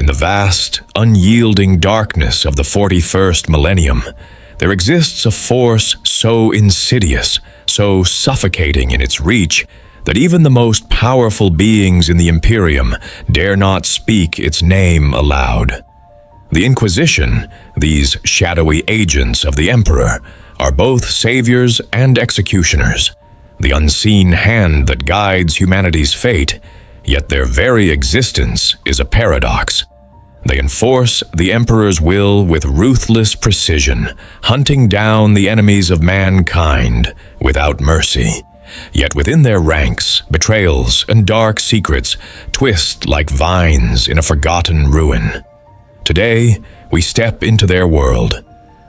the vast, unyielding darkness of the 41st millennium, there exists a force so insidious, so suffocating in its reach, that even the most powerful beings in the Imperium dare not speak its name aloud. The Inquisition, these shadowy agents of the Emperor, are both saviors and executioners, the unseen hand that guides humanity's fate, yet their very existence is a paradox. They enforce the Emperor's will with ruthless precision, hunting down the enemies of mankind without mercy. Yet within their ranks, betrayals and dark secrets twist like vines in a forgotten ruin. Today, we step into their world,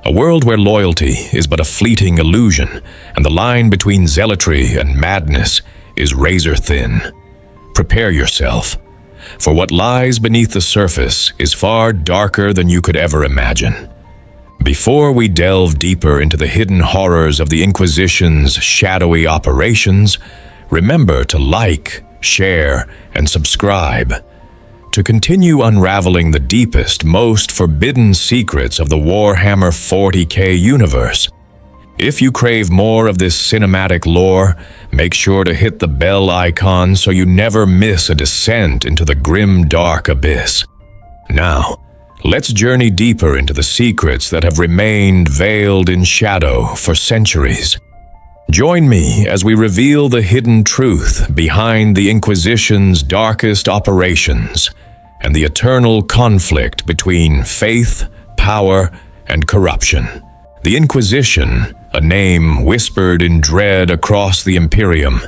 a world where loyalty is but a fleeting illusion, and the line between zealotry and madness is razor thin. Prepare yourself, for what lies beneath the surface is far darker than you could ever imagine. Before we delve deeper into the hidden horrors of the Inquisition's shadowy operations, remember to like, share, and subscribe to continue unraveling the deepest, most forbidden secrets of the Warhammer 40K universe. If you crave more of this cinematic lore, make sure to hit the bell icon so you never miss a descent into the grim dark abyss. Now, let's journey deeper into the secrets that have remained veiled in shadow for centuries. Join me as we reveal the hidden truth behind the Inquisition's darkest operations and the eternal conflict between faith, power, and corruption. The Inquisition, a name whispered in dread across the Imperium,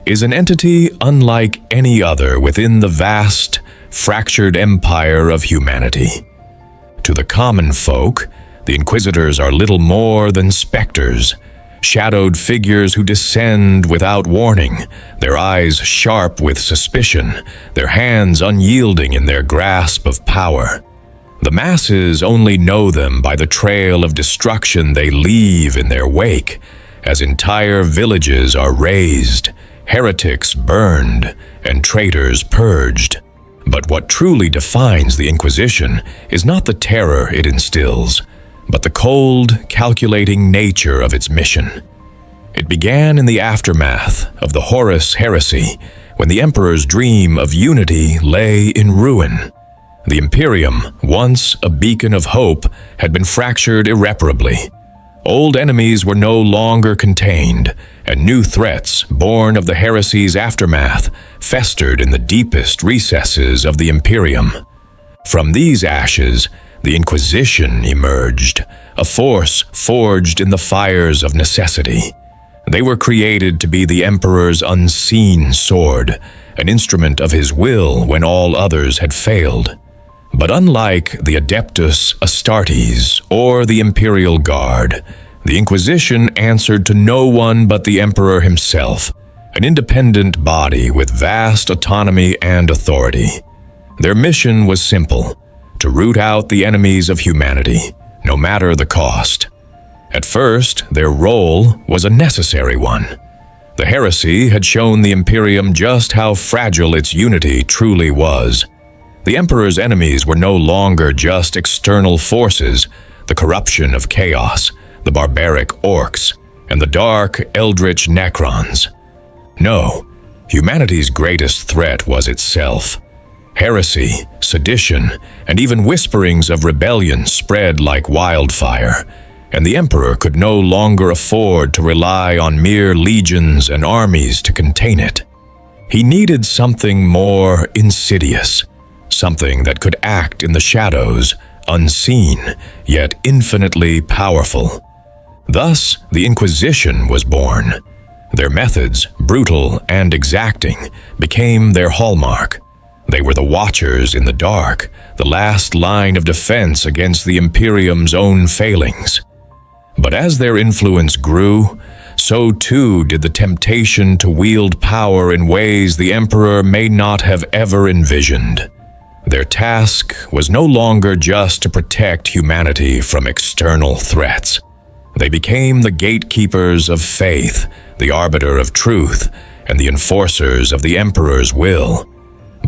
is an entity unlike any other within the vast, fractured empire of humanity. To the common folk, the Inquisitors are little more than specters, shadowed figures who descend without warning, their eyes sharp with suspicion, their hands unyielding in their grasp of power. The masses only know them by the trail of destruction they leave in their wake, as entire villages are razed, heretics burned, and traitors purged. But what truly defines the Inquisition is not the terror it instills, but the cold, calculating nature of its mission. It began in the aftermath of the Horus heresy, when the Emperor's dream of unity lay in ruin. The Imperium, once a beacon of hope, had been fractured irreparably. Old enemies were no longer contained, and new threats, born of the heresy's aftermath, festered in the deepest recesses of the Imperium. From these ashes, the Inquisition emerged, a force forged in the fires of necessity. They were created to be the Emperor's unseen sword, an instrument of his will when all others had failed. But unlike the Adeptus Astartes or the Imperial Guard, the Inquisition answered to no one but the Emperor himself, an independent body with vast autonomy and authority. Their mission was simple: to root out the enemies of humanity, no matter the cost. At first, their role was a necessary one. The heresy had shown the Imperium just how fragile its unity truly was. The Emperor's enemies were no longer just external forces, the corruption of chaos, the barbaric orcs, and the dark, eldritch necrons. No, humanity's greatest threat was itself. Heresy, sedition, and even whisperings of rebellion spread like wildfire, and the Emperor could no longer afford to rely on mere legions and armies to contain it. He needed something more insidious, something that could act in the shadows, unseen, yet infinitely powerful. Thus, the Inquisition was born. Their methods, brutal and exacting, became their hallmark. They were the watchers in the dark, the last line of defense against the Imperium's own failings. But as their influence grew, so too did the temptation to wield power in ways the Emperor may not have ever envisioned. Their task was no longer just to protect humanity from external threats. They became the gatekeepers of faith, the arbiter of truth, and the enforcers of the Emperor's will.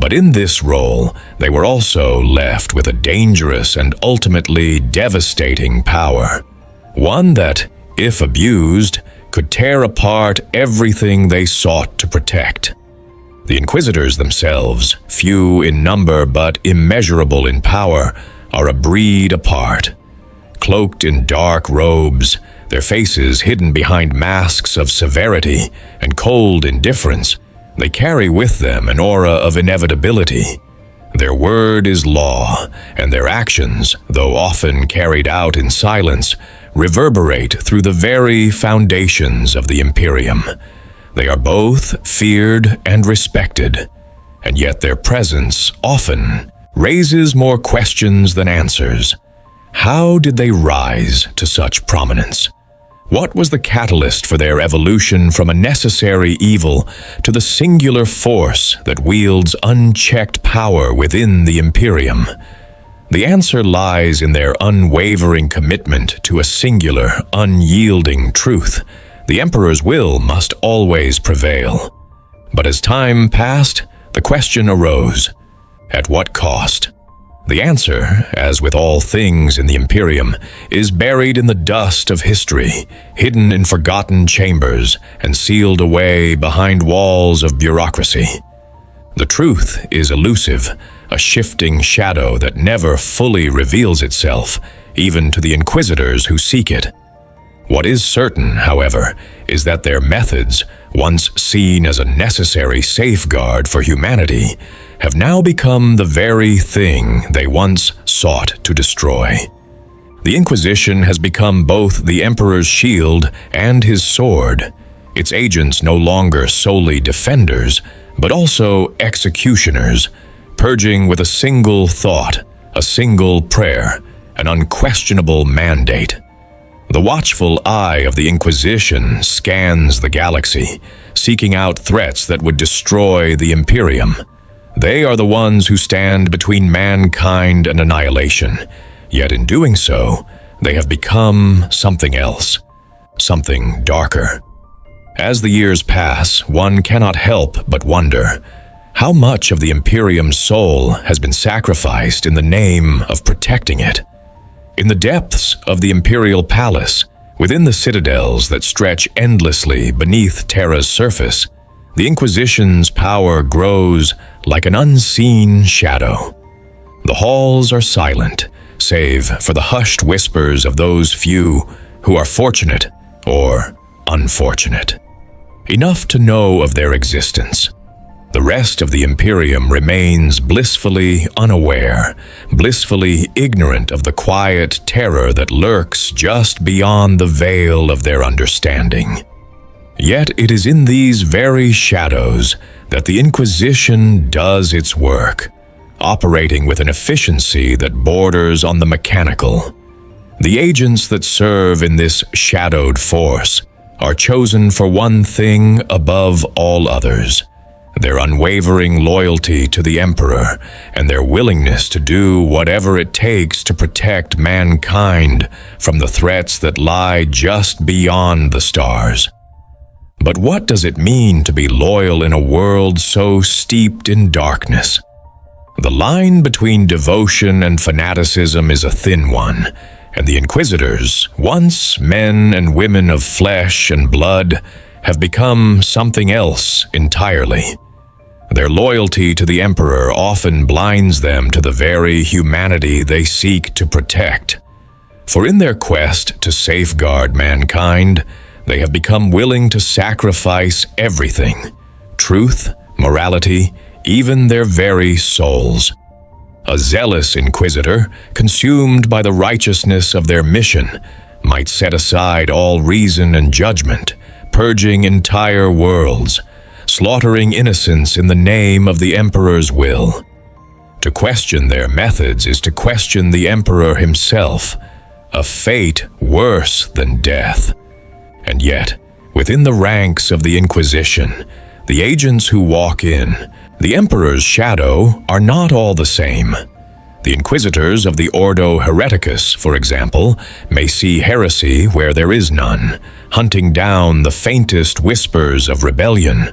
But in this role, they were also left with a dangerous and ultimately devastating power. One that, if abused, could tear apart everything they sought to protect. The Inquisitors themselves, few in number but immeasurable in power, are a breed apart. Cloaked in dark robes, their faces hidden behind masks of severity and cold indifference, they carry with them an aura of inevitability. Their word is law, and their actions, though often carried out in silence, reverberate through the very foundations of the Imperium. They are both feared and respected, and yet their presence often raises more questions than answers. How did they rise to such prominence? What was the catalyst for their evolution from a necessary evil to the singular force that wields unchecked power within the Imperium? The answer lies in their unwavering commitment to a singular, unyielding truth. The Emperor's will must always prevail. But as time passed, the question arose: at what cost? The answer, as with all things in the Imperium, is buried in the dust of history, hidden in forgotten chambers, and sealed away behind walls of bureaucracy. The truth is elusive, a shifting shadow that never fully reveals itself, even to the Inquisitors who seek it. What is certain, however, is that their methods, once seen as a necessary safeguard for humanity, have now become the very thing they once sought to destroy. The Inquisition has become both the Emperor's shield and his sword, its agents no longer solely defenders, but also executioners, purging with a single thought, a single prayer, an unquestionable mandate. The watchful eye of the Inquisition scans the galaxy, seeking out threats that would destroy the Imperium. They are the ones who stand between mankind and annihilation, yet in doing so, they have become something else, something darker. As the years pass, one cannot help but wonder, how much of the Imperium's soul has been sacrificed in the name of protecting it? In the depths of the Imperial Palace, within the citadels that stretch endlessly beneath Terra's surface, the Inquisition's power grows like an unseen shadow. The halls are silent, save for the hushed whispers of those few who are fortunate or unfortunate enough to know of their existence. The rest of the Imperium remains blissfully unaware, blissfully ignorant of the quiet terror that lurks just beyond the veil of their understanding. Yet it is in these very shadows that the Inquisition does its work, operating with an efficiency that borders on the mechanical. The agents that serve in this shadowed force are chosen for one thing above all others: their unwavering loyalty to the Emperor and their willingness to do whatever it takes to protect mankind from the threats that lie just beyond the stars. But what does it mean to be loyal in a world so steeped in darkness? The line between devotion and fanaticism is a thin one, and the Inquisitors, once men and women of flesh and blood, have become something else entirely. Their loyalty to the Emperor often blinds them to the very humanity they seek to protect. For in their quest to safeguard mankind, they have become willing to sacrifice everything: truth, morality, even their very souls. A zealous Inquisitor, consumed by the righteousness of their mission, might set aside all reason and judgment, purging entire worlds, slaughtering innocents in the name of the Emperor's will. To question their methods is to question the Emperor himself, a fate worse than death. And yet, within the ranks of the Inquisition, the agents who walk in the Emperor's shadow are not all the same. The Inquisitors of the Ordo Hereticus, for example, may see heresy where there is none, hunting down the faintest whispers of rebellion,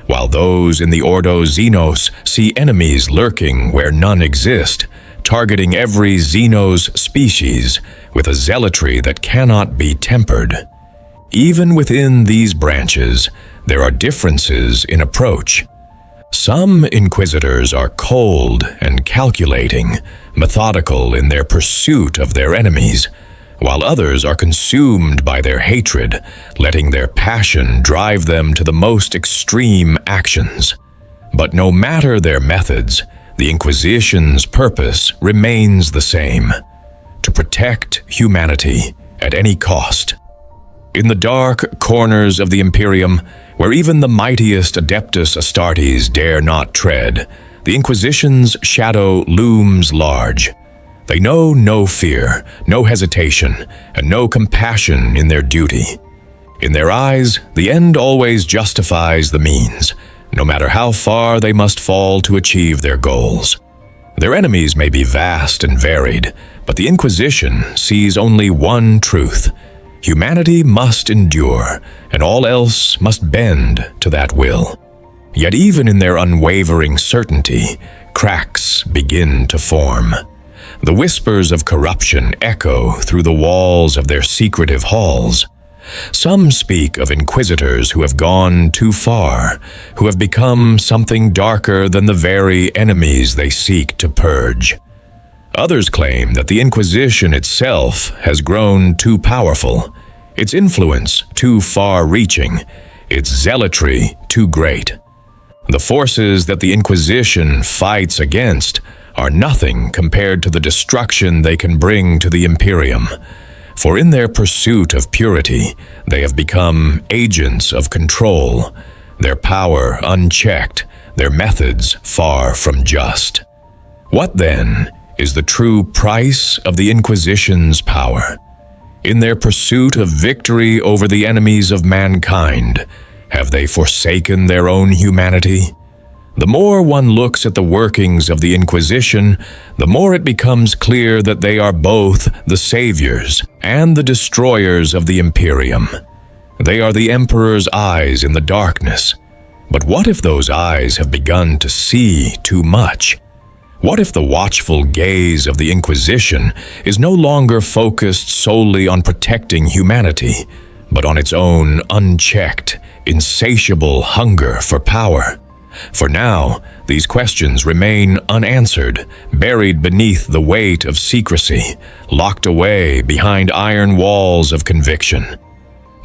while those in the Ordo Xenos see enemies lurking where none exist, targeting every Xenos species with a zealotry that cannot be tempered. Even within these branches, there are differences in approach. Some Inquisitors are cold and calculating, methodical in their pursuit of their enemies, while others are consumed by their hatred, letting their passion drive them to the most extreme actions. But no matter their methods, the Inquisition's purpose remains the same: to protect humanity at any cost. In the dark corners of the Imperium, where even the mightiest Adeptus Astartes dare not tread, the Inquisition's shadow looms large. They know no fear, no hesitation, and no compassion in their duty. In their eyes, the end always justifies the means, no matter how far they must fall to achieve their goals. Their enemies may be vast and varied, but the Inquisition sees only one truth: humanity must endure, and all else must bend to that will. Yet even in their unwavering certainty, cracks begin to form. The whispers of corruption echo through the walls of their secretive halls. Some speak of Inquisitors who have gone too far, who have become something darker than the very enemies they seek to purge. Others claim that the Inquisition itself has grown too powerful, its influence too far-reaching, its zealotry too great. The forces that the Inquisition fights against are nothing compared to the destruction they can bring to the Imperium. For in their pursuit of purity, they have become agents of control, their power unchecked, their methods far from just. What then is the true price of the Inquisition's power? In their pursuit of victory over the enemies of mankind, have they forsaken their own humanity? The more one looks at the workings of the Inquisition, the more it becomes clear that they are both the saviors and the destroyers of the Imperium. They are the Emperor's eyes in the darkness. But what if those eyes have begun to see too much? What if the watchful gaze of the Inquisition is no longer focused solely on protecting humanity, but on its own unchecked, insatiable hunger for power? For now, these questions remain unanswered, buried beneath the weight of secrecy, locked away behind iron walls of conviction.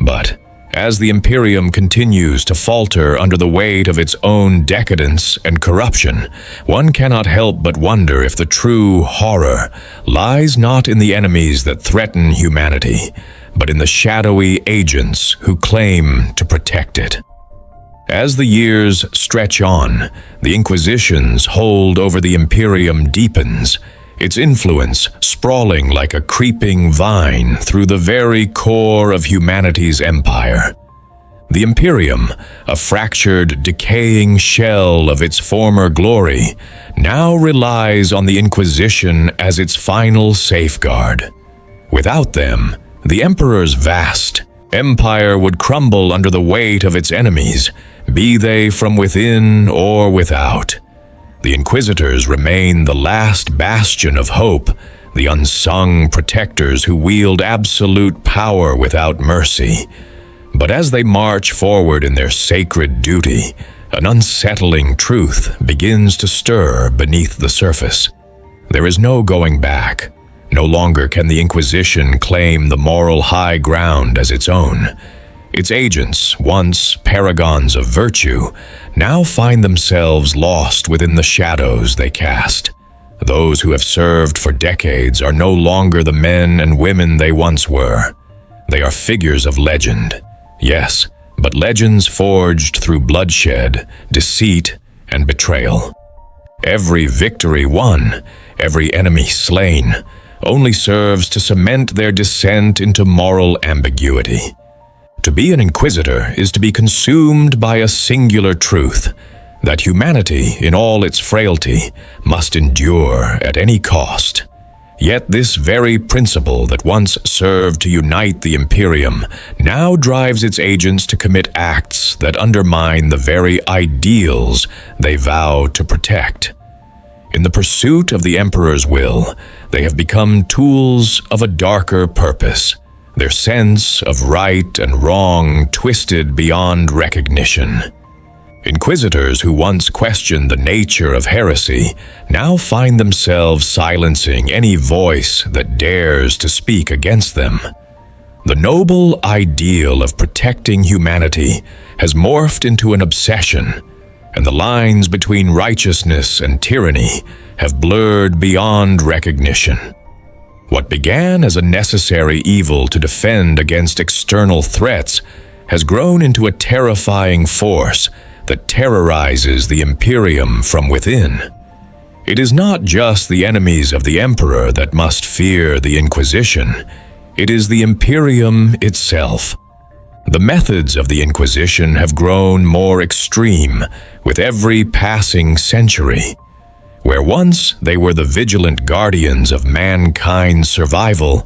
But as the Imperium continues to falter under the weight of its own decadence and corruption, one cannot help but wonder if the true horror lies not in the enemies that threaten humanity, but in the shadowy agents who claim to protect it. As the years stretch on, the Inquisition's hold over the Imperium deepens, its influence sprawling like a creeping vine through the very core of humanity's empire. The Imperium, a fractured, decaying shell of its former glory, now relies on the Inquisition as its final safeguard. Without them, the Emperor's vast empire would crumble under the weight of its enemies, be they from within or without. The Inquisitors remain the last bastion of hope, the unsung protectors who wield absolute power without mercy. But as they march forward in their sacred duty, an unsettling truth begins to stir beneath the surface. There is no going back. No longer can the Inquisition claim the moral high ground as its own. Its agents, once paragons of virtue, now find themselves lost within the shadows they cast. Those who have served for decades are no longer the men and women they once were. They are figures of legend, yes, but legends forged through bloodshed, deceit, and betrayal. Every victory won, every enemy slain, only serves to cement their descent into moral ambiguity. To be an Inquisitor is to be consumed by a singular truth, that humanity, in all its frailty, must endure at any cost. Yet this very principle that once served to unite the Imperium now drives its agents to commit acts that undermine the very ideals they vow to protect. In the pursuit of the Emperor's will, they have become tools of a darker purpose, their sense of right and wrong twisted beyond recognition. Inquisitors who once questioned the nature of heresy now find themselves silencing any voice that dares to speak against them. The noble ideal of protecting humanity has morphed into an obsession, and the lines between righteousness and tyranny have blurred beyond recognition. What began as a necessary evil to defend against external threats has grown into a terrifying force that terrorizes the Imperium from within. It is not just the enemies of the Emperor that must fear the Inquisition. It is the Imperium itself. The methods of the Inquisition have grown more extreme with every passing century. Where once they were the vigilant guardians of mankind's survival,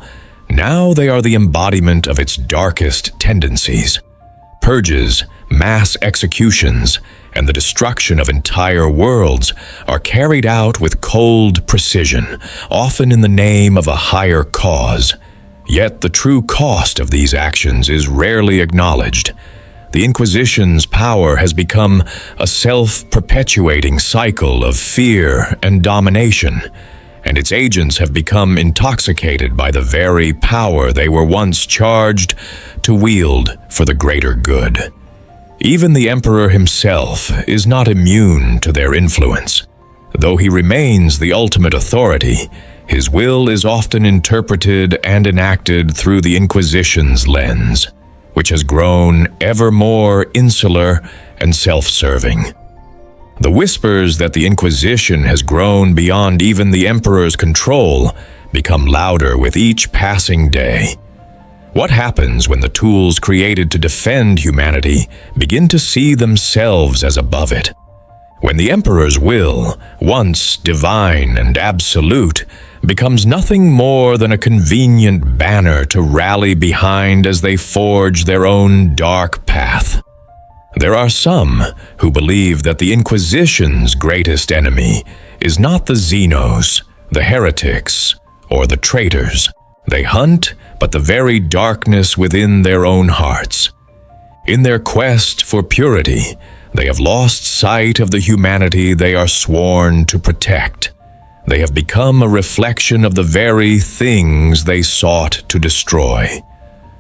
now they are the embodiment of its darkest tendencies. Purges, mass executions, and the destruction of entire worlds are carried out with cold precision, often in the name of a higher cause. Yet the true cost of these actions is rarely acknowledged. The Inquisition's power has become a self-perpetuating cycle of fear and domination, and its agents have become intoxicated by the very power they were once charged to wield for the greater good. Even the Emperor himself is not immune to their influence. Though he remains the ultimate authority, his will is often interpreted and enacted through the Inquisition's lens, which has grown ever more insular and self-serving. The whispers that the Inquisition has grown beyond even the Emperor's control become louder with each passing day. What happens when the tools created to defend humanity begin to see themselves as above it? When the Emperor's will, once divine and absolute, becomes nothing more than a convenient banner to rally behind as they forge their own dark path. There are some who believe that the Inquisition's greatest enemy is not the Xenos, the heretics, or the traitors. They hunt but the very darkness within their own hearts. In their quest for purity, they have lost sight of the humanity they are sworn to protect. They have become a reflection of the very things they sought to destroy.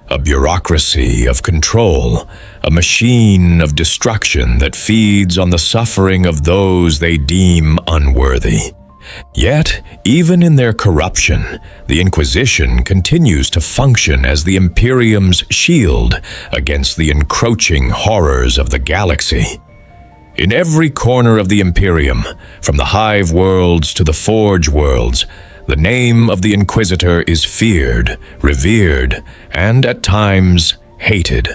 A bureaucracy of control, a machine of destruction that feeds on the suffering of those they deem unworthy. Yet, even in their corruption, the Inquisition continues to function as the Imperium's shield against the encroaching horrors of the galaxy. In every corner of the Imperium, from the Hive worlds to the Forge worlds, the name of the Inquisitor is feared, revered, and at times hated.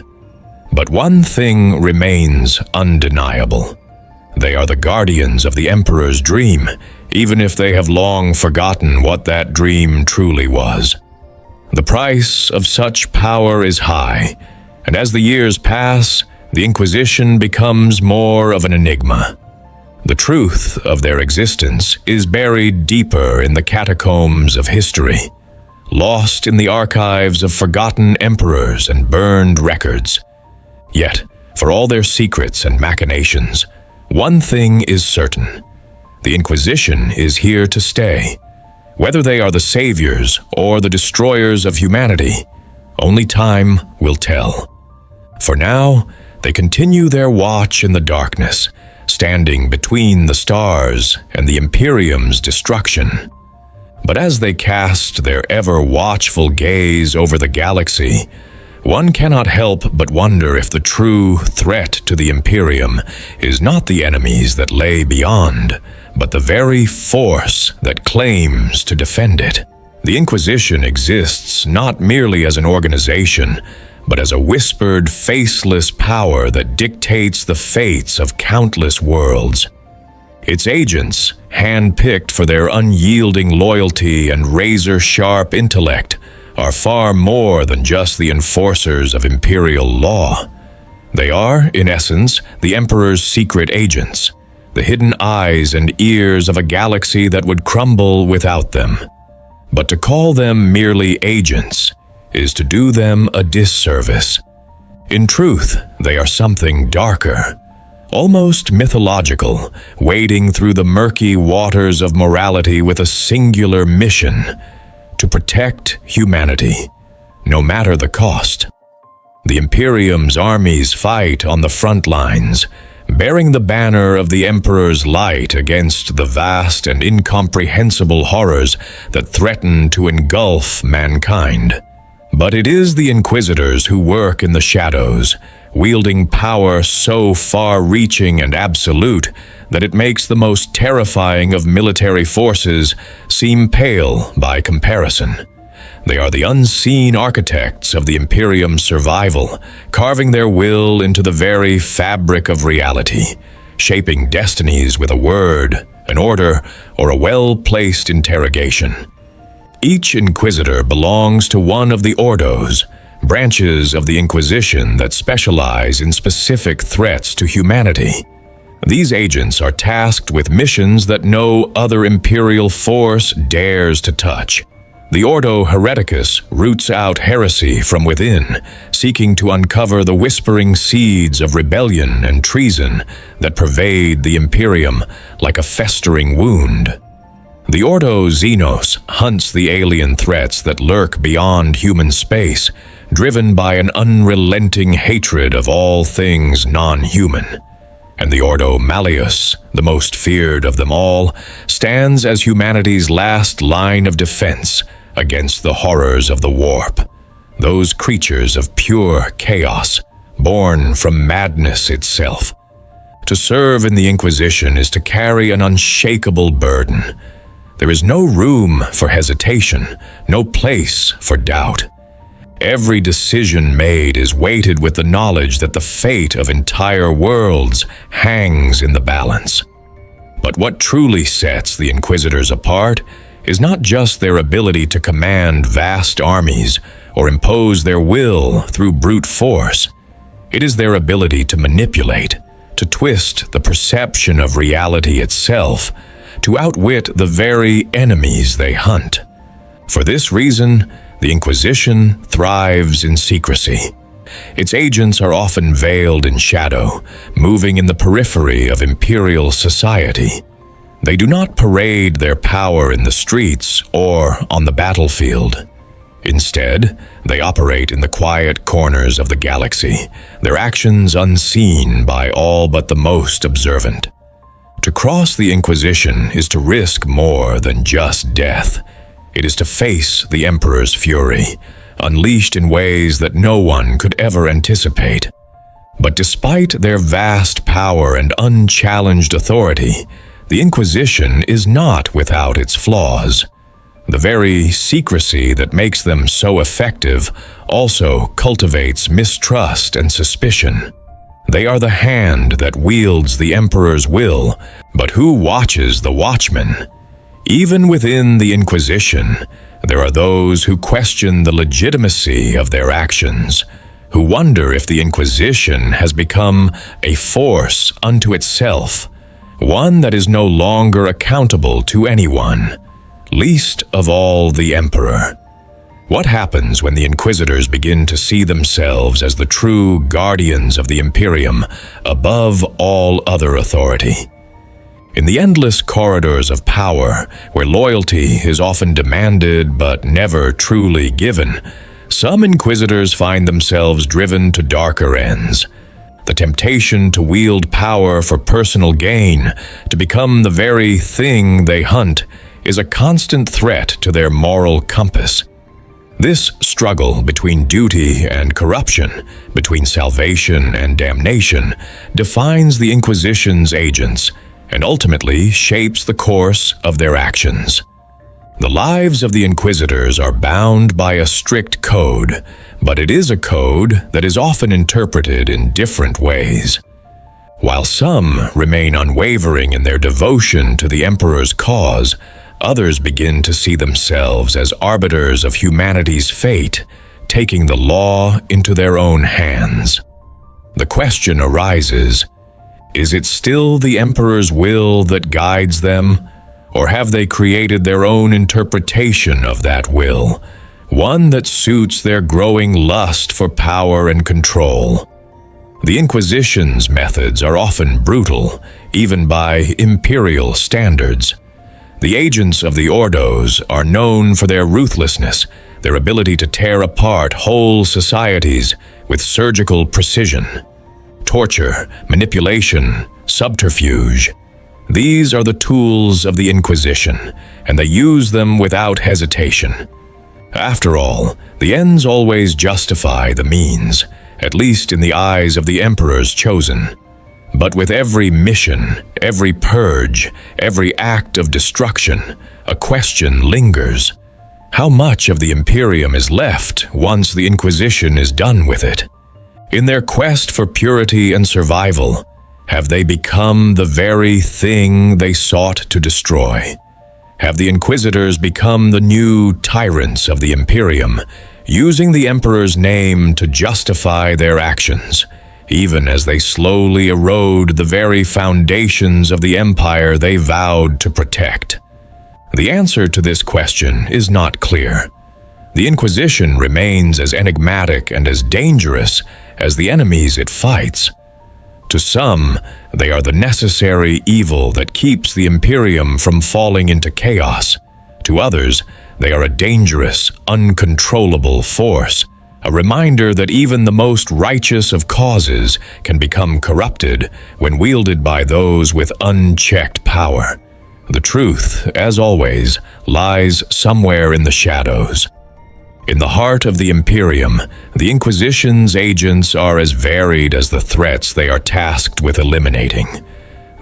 But one thing remains undeniable. They are the guardians of the Emperor's dream, even if they have long forgotten what that dream truly was. The price of such power is high, and as the years pass, the Inquisition becomes more of an enigma. The truth of their existence is buried deeper in the catacombs of history, lost in the archives of forgotten emperors and burned records. Yet, for all their secrets and machinations, one thing is certain. The Inquisition is here to stay. Whether they are the saviors or the destroyers of humanity, only time will tell. For now, they continue their watch in the darkness, standing between the stars and the Imperium's destruction. But as they cast their ever-watchful gaze over the galaxy, one cannot help but wonder if the true threat to the Imperium is not the enemies that lay beyond, but the very force that claims to defend it. The Inquisition exists not merely as an organization, but as a whispered, faceless power that dictates the fates of countless worlds. Its agents, hand-picked for their unyielding loyalty and razor-sharp intellect, are far more than just the enforcers of imperial law. They are, in essence, the Emperor's secret agents, the hidden eyes and ears of a galaxy that would crumble without them. But to call them merely agents is to do them a disservice. In truth, they are something darker, almost mythological, wading through the murky waters of morality with a singular mission: to protect humanity, no matter the cost. The Imperium's armies fight on the front lines, bearing the banner of the Emperor's light against the vast and incomprehensible horrors that threaten to engulf mankind. But it is the Inquisitors who work in the shadows, wielding power so far-reaching and absolute that it makes the most terrifying of military forces seem pale by comparison. They are the unseen architects of the Imperium's survival, carving their will into the very fabric of reality, shaping destinies with a word, an order, or a well-placed interrogation. Each Inquisitor belongs to one of the Ordos, branches of the Inquisition that specialize in specific threats to humanity. These agents are tasked with missions that no other imperial force dares to touch. The Ordo Hereticus roots out heresy from within, seeking to uncover the whispering seeds of rebellion and treason that pervade the Imperium like a festering wound. The Ordo Xenos hunts the alien threats that lurk beyond human space, driven by an unrelenting hatred of all things non-human. And the Ordo Malleus, the most feared of them all, stands as humanity's last line of defense against the horrors of the warp, those creatures of pure chaos, born from madness itself. To serve in the Inquisition is to carry an unshakable burden. There is no room for hesitation, no place for doubt. Every decision made is weighted with the knowledge that the fate of entire worlds hangs in the balance. But what truly sets the Inquisitors apart is not just their ability to command vast armies or impose their will through brute force. It is their ability to manipulate, to twist the perception of reality itself, to outwit the very enemies they hunt. For this reason, the Inquisition thrives in secrecy. Its agents are often veiled in shadow, moving in the periphery of imperial society. They do not parade their power in the streets or on the battlefield. Instead, they operate in the quiet corners of the galaxy, their actions unseen by all but the most observant. To cross the Inquisition is to risk more than just death. It is to face the Emperor's fury, unleashed in ways that no one could ever anticipate. But despite their vast power and unchallenged authority, the Inquisition is not without its flaws. The very secrecy that makes them so effective also cultivates mistrust and suspicion. They are the hand that wields the Emperor's will, but who watches the watchman? Even within the Inquisition, there are those who question the legitimacy of their actions, who wonder if the Inquisition has become a force unto itself, one that is no longer accountable to anyone, least of all the Emperor. What happens when the Inquisitors begin to see themselves as the true guardians of the Imperium above all other authority? In the endless corridors of power, where loyalty is often demanded but never truly given, some Inquisitors find themselves driven to darker ends. The temptation to wield power for personal gain, to become the very thing they hunt, is a constant threat to their moral compass. This struggle between duty and corruption, between salvation and damnation, defines the Inquisition's agents and ultimately shapes the course of their actions. The lives of the Inquisitors are bound by a strict code, but it is a code that is often interpreted in different ways. While some remain unwavering in their devotion to the Emperor's cause, others begin to see themselves as arbiters of humanity's fate, taking the law into their own hands. The question arises, is it still the Emperor's will that guides them, or have they created their own interpretation of that will, one that suits their growing lust for power and control? The Inquisition's methods are often brutal, even by imperial standards. The agents of the Ordos are known for their ruthlessness, their ability to tear apart whole societies with surgical precision. Torture, manipulation, subterfuge. These are the tools of the Inquisition, and they use them without hesitation. After all, the ends always justify the means, at least in the eyes of the Emperor's chosen. But with every mission, every purge, every act of destruction, a question lingers. How much of the Imperium is left once the Inquisition is done with it? In their quest for purity and survival, have they become the very thing they sought to destroy? Have the Inquisitors become the new tyrants of the Imperium, using the Emperor's name to justify their actions, even as they slowly erode the very foundations of the empire they vowed to protect? The answer to this question is not clear. The Inquisition remains as enigmatic and as dangerous as the enemies it fights. To some, they are the necessary evil that keeps the Imperium from falling into chaos. To others, they are a dangerous, uncontrollable force, a reminder that even the most righteous of causes can become corrupted when wielded by those with unchecked power. The truth, as always, lies somewhere in the shadows. In the heart of the Imperium, the Inquisition's agents are as varied as the threats they are tasked with eliminating.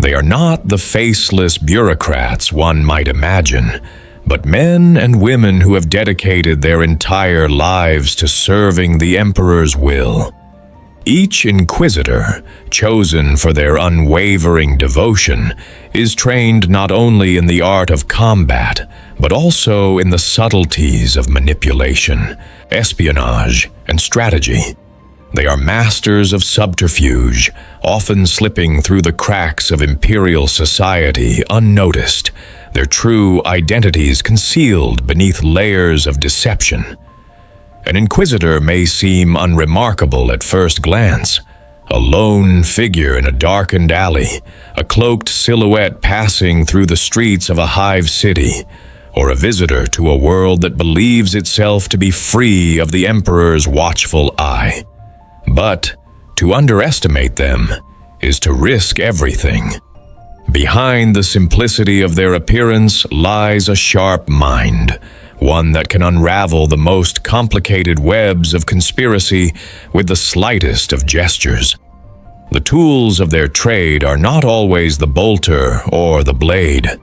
They are not the faceless bureaucrats one might imagine, but men and women who have dedicated their entire lives to serving the Emperor's will. Each Inquisitor, chosen for their unwavering devotion, is trained not only in the art of combat, but also in the subtleties of manipulation, espionage, and strategy. They are masters of subterfuge, often slipping through the cracks of imperial society unnoticed, their true identities concealed beneath layers of deception. An Inquisitor may seem unremarkable at first glance, a lone figure in a darkened alley, a cloaked silhouette passing through the streets of a hive city, or a visitor to a world that believes itself to be free of the Emperor's watchful eye. But to underestimate them is to risk everything. Behind the simplicity of their appearance lies a sharp mind, one that can unravel the most complicated webs of conspiracy with the slightest of gestures. The tools of their trade are not always the bolter or the blade.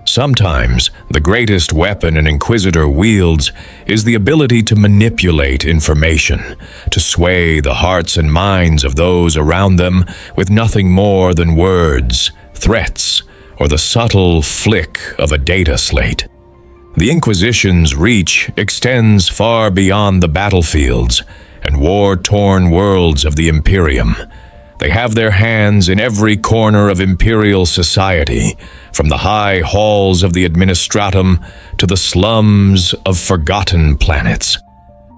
Sometimes, the greatest weapon an Inquisitor wields is the ability to manipulate information, to sway the hearts and minds of those around them with nothing more than words, threats, or the subtle flick of a data slate. The Inquisition's reach extends far beyond the battlefields and war-torn worlds of the Imperium. They have their hands in every corner of imperial society, from the high halls of the administratum to the slums of forgotten planets.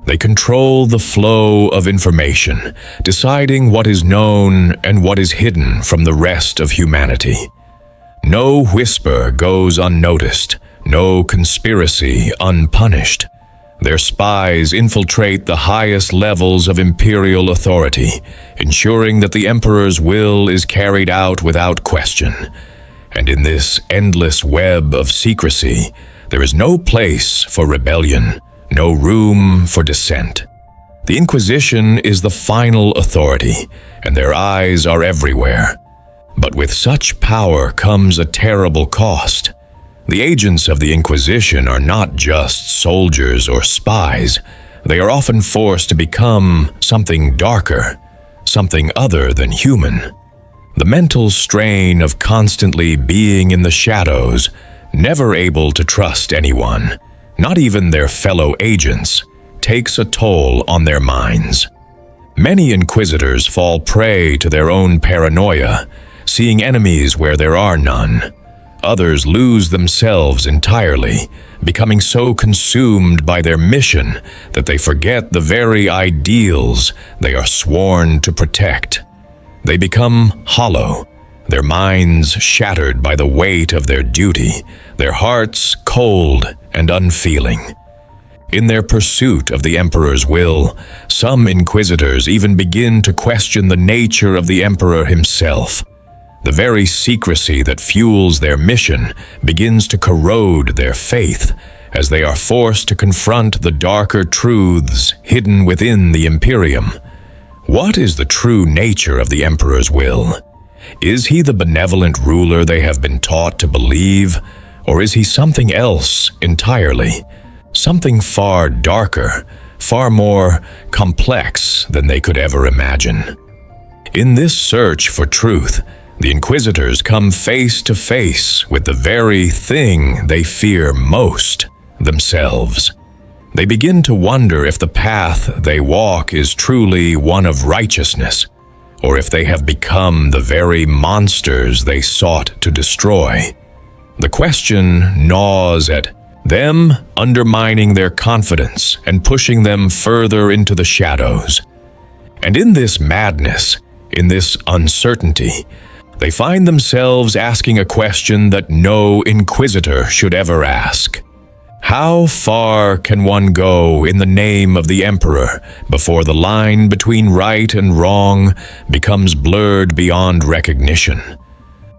They control the flow of information, deciding what is known and what is hidden from the rest of humanity. No whisper goes unnoticed, no conspiracy unpunished. Their spies infiltrate the highest levels of imperial authority, ensuring that the Emperor's will is carried out without question. And in this endless web of secrecy, there is no place for rebellion, no room for dissent. The Inquisition is the final authority, and their eyes are everywhere. But with such power comes a terrible cost. The agents of the Inquisition are not just soldiers or spies. They are often forced to become something darker, something other than human. The mental strain of constantly being in the shadows, never able to trust anyone, not even their fellow agents, takes a toll on their minds. Many Inquisitors fall prey to their own paranoia, seeing enemies where there are none. Others lose themselves entirely, becoming so consumed by their mission that they forget the very ideals they are sworn to protect. They become hollow, their minds shattered by the weight of their duty, their hearts cold and unfeeling. In their pursuit of the Emperor's will, some Inquisitors even begin to question the nature of the Emperor himself. The very secrecy that fuels their mission begins to corrode their faith as they are forced to confront the darker truths hidden within the Imperium. What is the true nature of the Emperor's will? Is he the benevolent ruler they have been taught to believe, or is he something else entirely? Something far darker, far more complex than they could ever imagine. In this search for truth, the Inquisitors come face to face with the very thing they fear most, themselves. They begin to wonder if the path they walk is truly one of righteousness, or if they have become the very monsters they sought to destroy. The question gnaws at them, undermining their confidence and pushing them further into the shadows. And in this madness, in this uncertainty, they find themselves asking a question that no Inquisitor should ever ask. How far can one go in the name of the Emperor before the line between right and wrong becomes blurred beyond recognition?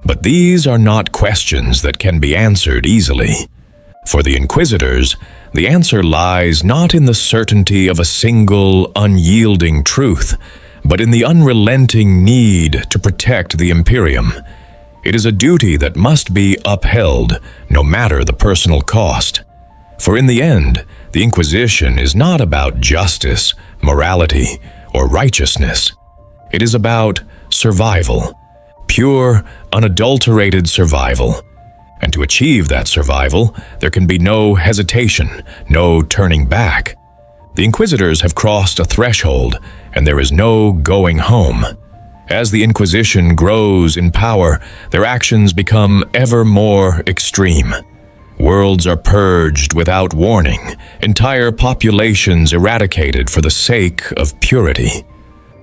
But these are not questions that can be answered easily. For the Inquisitors, the answer lies not in the certainty of a single, unyielding truth, but in the unrelenting need to protect the Imperium. It is a duty that must be upheld, no matter the personal cost. For in the end, the Inquisition is not about justice, morality, or righteousness. It is about survival, pure, unadulterated survival. And to achieve that survival, there can be no hesitation, no turning back. The Inquisitors have crossed a threshold, and there is no going home. As the Inquisition grows in power, their actions become ever more extreme. Worlds are purged without warning, entire populations eradicated for the sake of purity.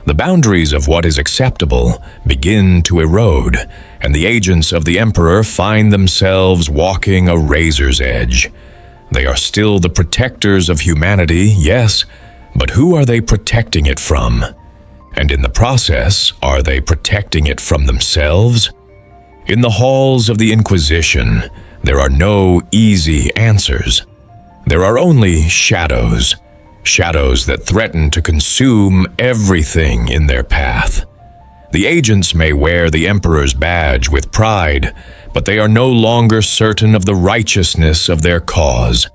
The boundaries of what is acceptable begin to erode, and the agents of the Emperor find themselves walking a razor's edge. They are still the protectors of humanity, yes, but who are they protecting it from? And in the process, are they protecting it from themselves? In the halls of the Inquisition, there are no easy answers. There are only shadows. Shadows that threaten to consume everything in their path. The agents may wear the Emperor's badge with pride, but they are no longer certain of the righteousness of their cause.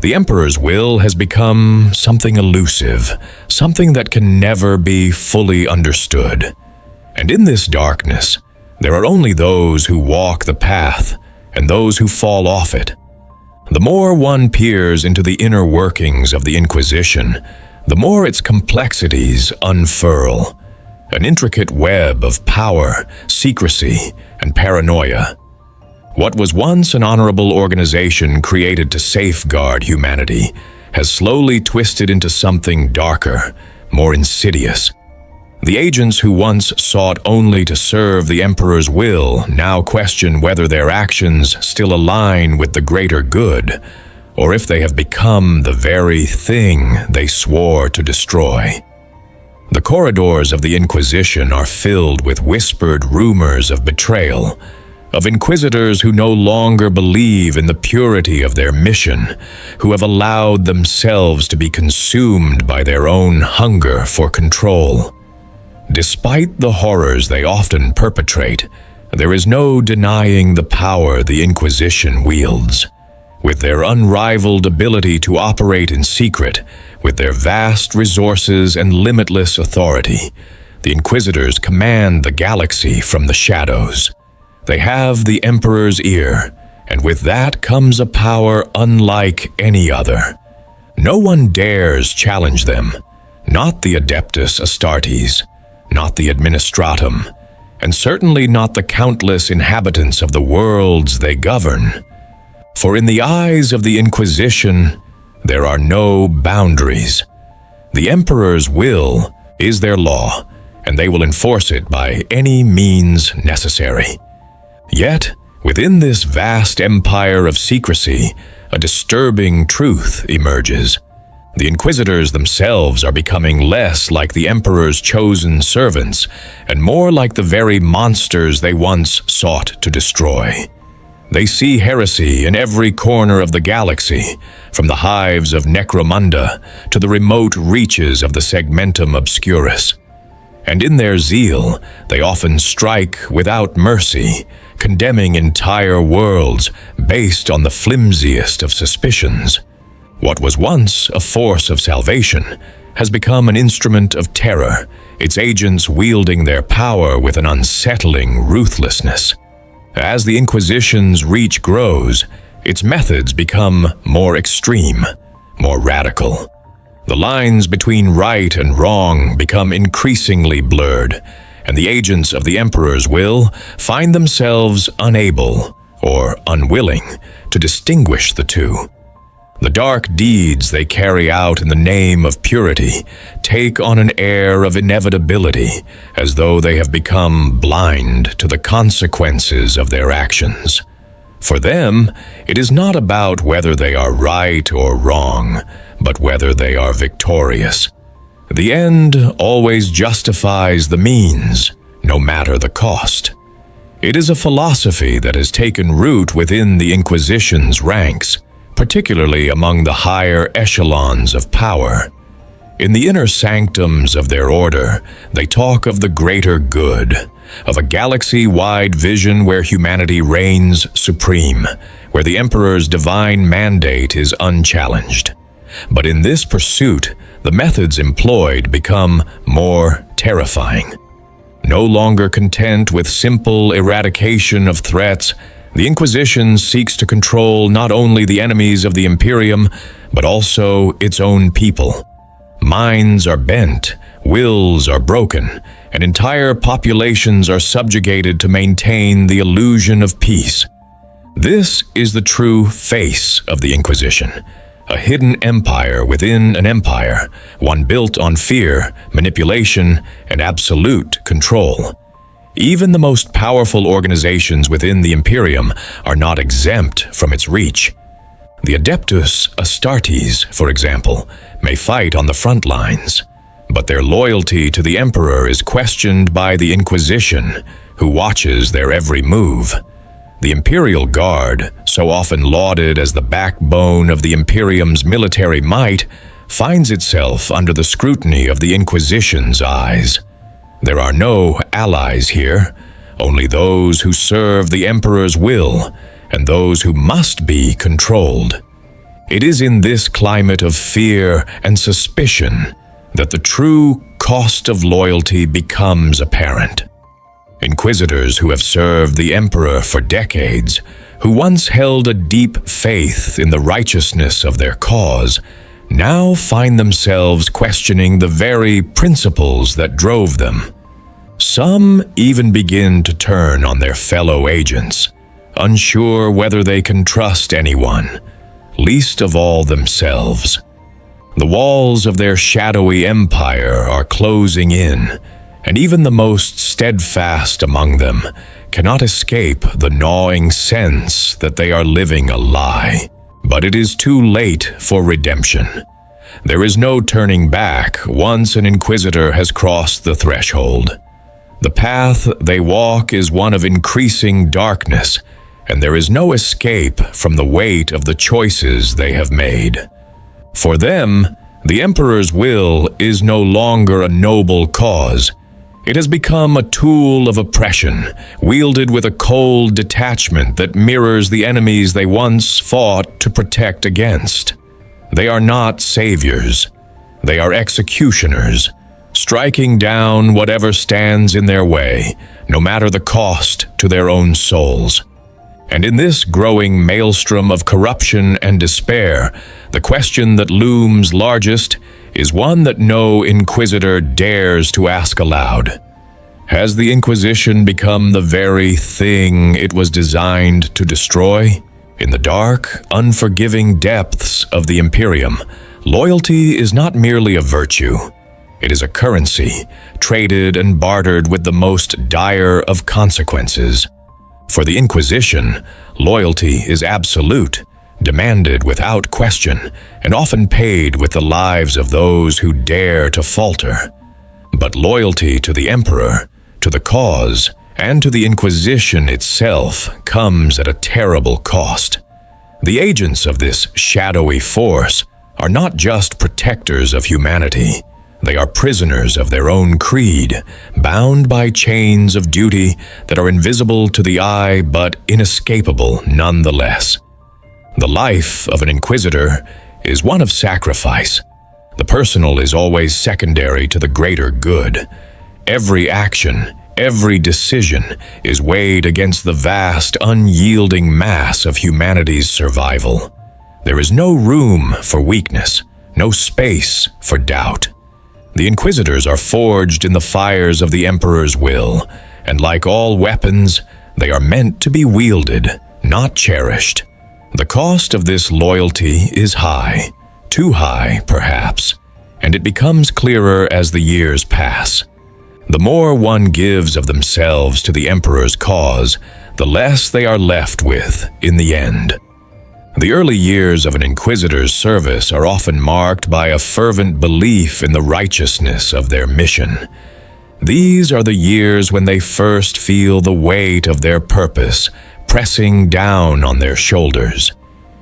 The Emperor's will has become something elusive, something that can never be fully understood. And in this darkness, there are only those who walk the path and those who fall off it. The more one peers into the inner workings of the Inquisition, the more its complexities unfurl, an intricate web of power, secrecy, and paranoia. What was once an honorable organization created to safeguard humanity has slowly twisted into something darker, more insidious. The agents who once sought only to serve the Emperor's will now question whether their actions still align with the greater good, or if they have become the very thing they swore to destroy. The corridors of the Inquisition are filled with whispered rumors of betrayal, of Inquisitors who no longer believe in the purity of their mission, who have allowed themselves to be consumed by their own hunger for control. Despite the horrors they often perpetrate, there is no denying the power the Inquisition wields. With their unrivaled ability to operate in secret, with their vast resources and limitless authority, The Inquisitors command the galaxy from the shadows. They have the Emperor's ear, and with that comes a power unlike any other. No one dares challenge them, not the Adeptus Astartes, not the Administratum, and certainly not the countless inhabitants of the worlds they govern. For in the eyes of the Inquisition, there are no boundaries. The Emperor's will is their law, and they will enforce it by any means necessary. Yet, within this vast empire of secrecy, a disturbing truth emerges. The Inquisitors themselves are becoming less like the Emperor's chosen servants and more like the very monsters they once sought to destroy. They see heresy in every corner of the galaxy, from the hives of Necromunda to the remote reaches of the Segmentum Obscurus. And in their zeal, they often strike without mercy, condemning entire worlds based on the flimsiest of suspicions. What was once a force of salvation has become an instrument of terror, its agents wielding their power with an unsettling ruthlessness. As the Inquisition's reach grows, its methods become more extreme, more radical. The lines between right and wrong become increasingly blurred, and the agents of the Emperor's will find themselves unable or unwilling to distinguish the two. The dark deeds they carry out in the name of purity take on an air of inevitability, as though they have become blind to the consequences of their actions. For them, it is not about whether they are right or wrong, but whether they are victorious. The end always justifies the means, no matter the cost. It is a philosophy that has taken root within the Inquisition's ranks, particularly among the higher echelons of power. In the inner sanctums of their order, they talk of the greater good, of a galaxy-wide vision where humanity reigns supreme, where the Emperor's divine mandate is unchallenged. But in this pursuit, the methods employed become more terrifying. No longer content with simple eradication of threats, the Inquisition seeks to control not only the enemies of the Imperium, but also its own people. Minds are bent, wills are broken, and entire populations are subjugated to maintain the illusion of peace. This is the true face of the Inquisition, a hidden empire within an empire, one built on fear, manipulation, and absolute control. Even the most powerful organizations within the Imperium are not exempt from its reach. The Adeptus Astartes, for example, may fight on the front lines, but their loyalty to the Emperor is questioned by the Inquisition, who watches their every move. The Imperial Guard, so often lauded as the backbone of the Imperium's military might, finds itself under the scrutiny of the Inquisition's eyes. There are no allies here, only those who serve the Emperor's will and those who must be controlled. It is in this climate of fear and suspicion that the true cost of loyalty becomes apparent. Inquisitors who have served the Emperor for decades, who once held a deep faith in the righteousness of their cause, now find themselves questioning the very principles that drove them. Some even begin to turn on their fellow agents, unsure whether they can trust anyone, least of all themselves. The walls of their shadowy empire are closing in, and even the most steadfast among them cannot escape the gnawing sense that they are living a lie. But it is too late for redemption. There is no turning back once an Inquisitor has crossed the threshold. The path they walk is one of increasing darkness, and there is no escape from the weight of the choices they have made. For them, the Emperor's will is no longer a noble cause. It has become a tool of oppression, wielded with a cold detachment that mirrors the enemies they once fought to protect against. They are not saviors. They are executioners, striking down whatever stands in their way, no matter the cost to their own souls. And in this growing maelstrom of corruption and despair, the question that looms largest is one that no inquisitor dares to ask aloud. Has the Inquisition become the very thing it was designed to destroy? In the dark, unforgiving depths of the Imperium, loyalty is not merely a virtue. It is a currency, traded and bartered with the most dire of consequences. For the Inquisition, loyalty is absolute, demanded without question, and often paid with the lives of those who dare to falter. But loyalty to the Emperor, to the cause, and to the Inquisition itself comes at a terrible cost. The agents of this shadowy force are not just protectors of humanity. They are prisoners of their own creed, bound by chains of duty that are invisible to the eye but inescapable nonetheless. The life of an inquisitor is one of sacrifice. The personal is always secondary to the greater good. Every action, every decision is weighed against the vast, unyielding mass of humanity's survival. There is no room for weakness, no space for doubt. The Inquisitors are forged in the fires of the Emperor's will, and like all weapons, they are meant to be wielded, not cherished. The cost of this loyalty is high, too high, perhaps, and it becomes clearer as the years pass. The more one gives of themselves to the Emperor's cause, the less they are left with in the end. The early years of an Inquisitor's service are often marked by a fervent belief in the righteousness of their mission. These are the years when they first feel the weight of their purpose pressing down on their shoulders.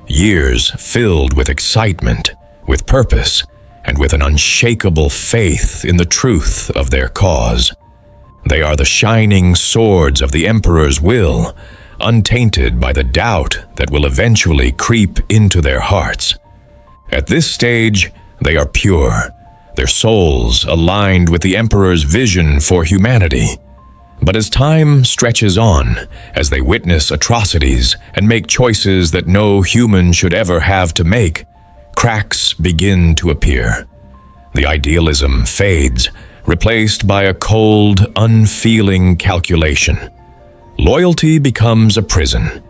Years filled with excitement, with purpose, and with an unshakable faith in the truth of their cause. They are the shining swords of the Emperor's will, untainted by the doubt that will eventually creep into their hearts. At this stage, they are pure, their souls aligned with the Emperor's vision for humanity. But as time stretches on, as they witness atrocities and make choices that no human should ever have to make, cracks begin to appear. The idealism fades, replaced by a cold, unfeeling calculation. Loyalty becomes a prison.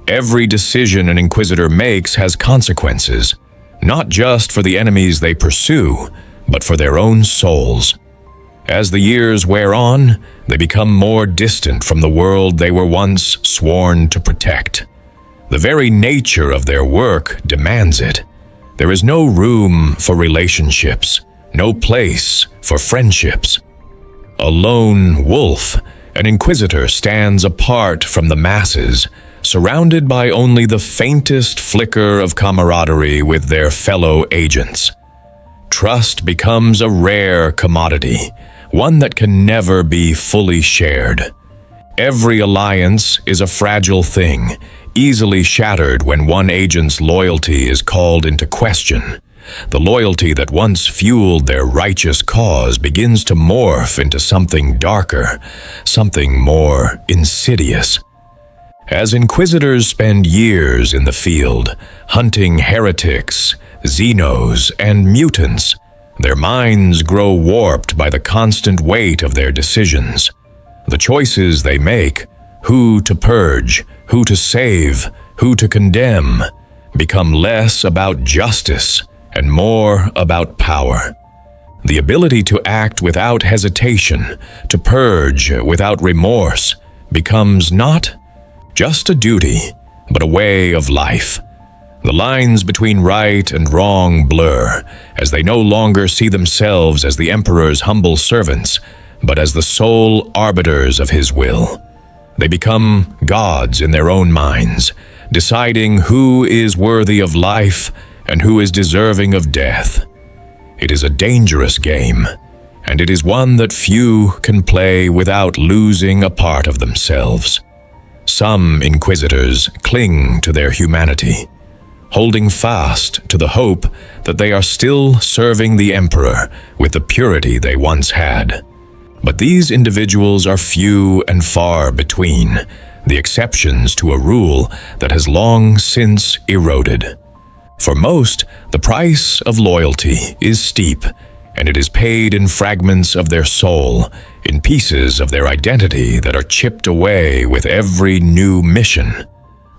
Every decision an Inquisitor makes has consequences, not just for the enemies they pursue, but for their own souls. As the years wear on, they become more distant from the world they were once sworn to protect. The very nature of their work demands it. There is no room for relationships, no place for friendships. A lone wolf, an Inquisitor stands apart from the masses, surrounded by only the faintest flicker of camaraderie with their fellow agents. Trust becomes a rare commodity, one that can never be fully shared. Every alliance is a fragile thing, easily shattered when one agent's loyalty is called into question. The loyalty that once fueled their righteous cause begins to morph into something darker, something more insidious. As Inquisitors spend years in the field, hunting heretics, xenos, and mutants, their minds grow warped by the constant weight of their decisions. The choices they make, who to purge, who to save, who to condemn, become less about justice and more about power. The ability to act without hesitation, to purge without remorse, becomes not just a duty, but a way of life. The lines between right and wrong blur, as they no longer see themselves as the Emperor's humble servants, but as the sole arbiters of his will. They become gods in their own minds, deciding who is worthy of life and who is deserving of death. It is a dangerous game, and it is one that few can play without losing a part of themselves. Some Inquisitors cling to their humanity, holding fast to the hope that they are still serving the Emperor with the purity they once had. But these individuals are few and far between, the exceptions to a rule that has long since eroded. For most, the price of loyalty is steep, and it is paid in fragments of their soul, in pieces of their identity that are chipped away with every new mission.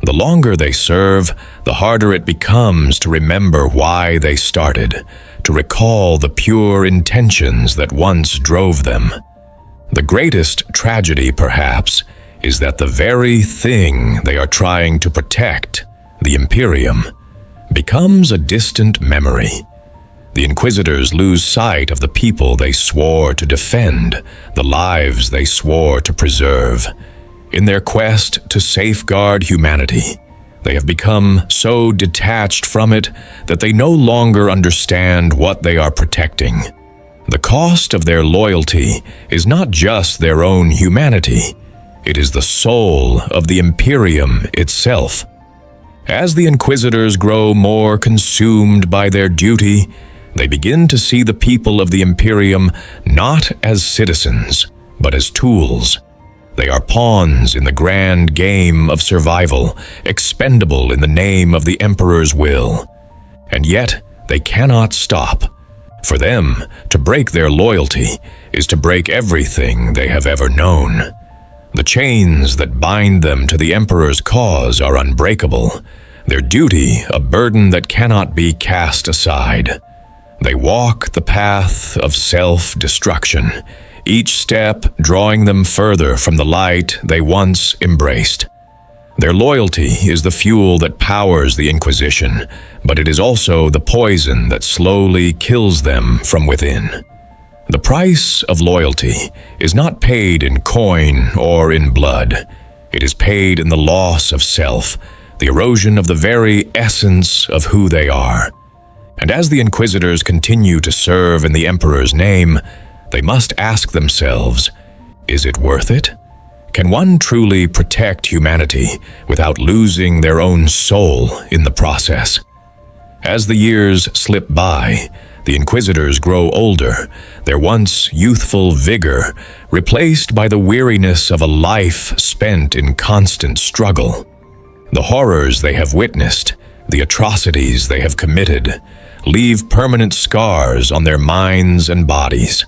The longer they serve, the harder it becomes to remember why they started, to recall the pure intentions that once drove them. The greatest tragedy, perhaps, is that the very thing they are trying to protect, the Imperium, becomes a distant memory. The Inquisitors lose sight of the people they swore to defend, the lives they swore to preserve. In their quest to safeguard humanity, they have become so detached from it that they no longer understand what they are protecting. The cost of their loyalty is not just their own humanity, it is the soul of the Imperium itself. As the Inquisitors grow more consumed by their duty, they begin to see the people of the Imperium not as citizens, but as tools. They are pawns in the grand game of survival, expendable in the name of the Emperor's will. And yet, they cannot stop. For them, to break their loyalty is to break everything they have ever known. The chains that bind them to the Emperor's cause are unbreakable, their duty a burden that cannot be cast aside. They walk the path of self-destruction, each step drawing them further from the light they once embraced. Their loyalty is the fuel that powers the Inquisition, but it is also the poison that slowly kills them from within. The price of loyalty is not paid in coin or in blood. It is paid in the loss of self, the erosion of the very essence of who they are. And as the Inquisitors continue to serve in the Emperor's name, they must ask themselves, is it worth it? Can one truly protect humanity without losing their own soul in the process? As the years slip by, the Inquisitors grow older, their once youthful vigor replaced by the weariness of a life spent in constant struggle. The horrors they have witnessed, the atrocities they have committed, leave permanent scars on their minds and bodies.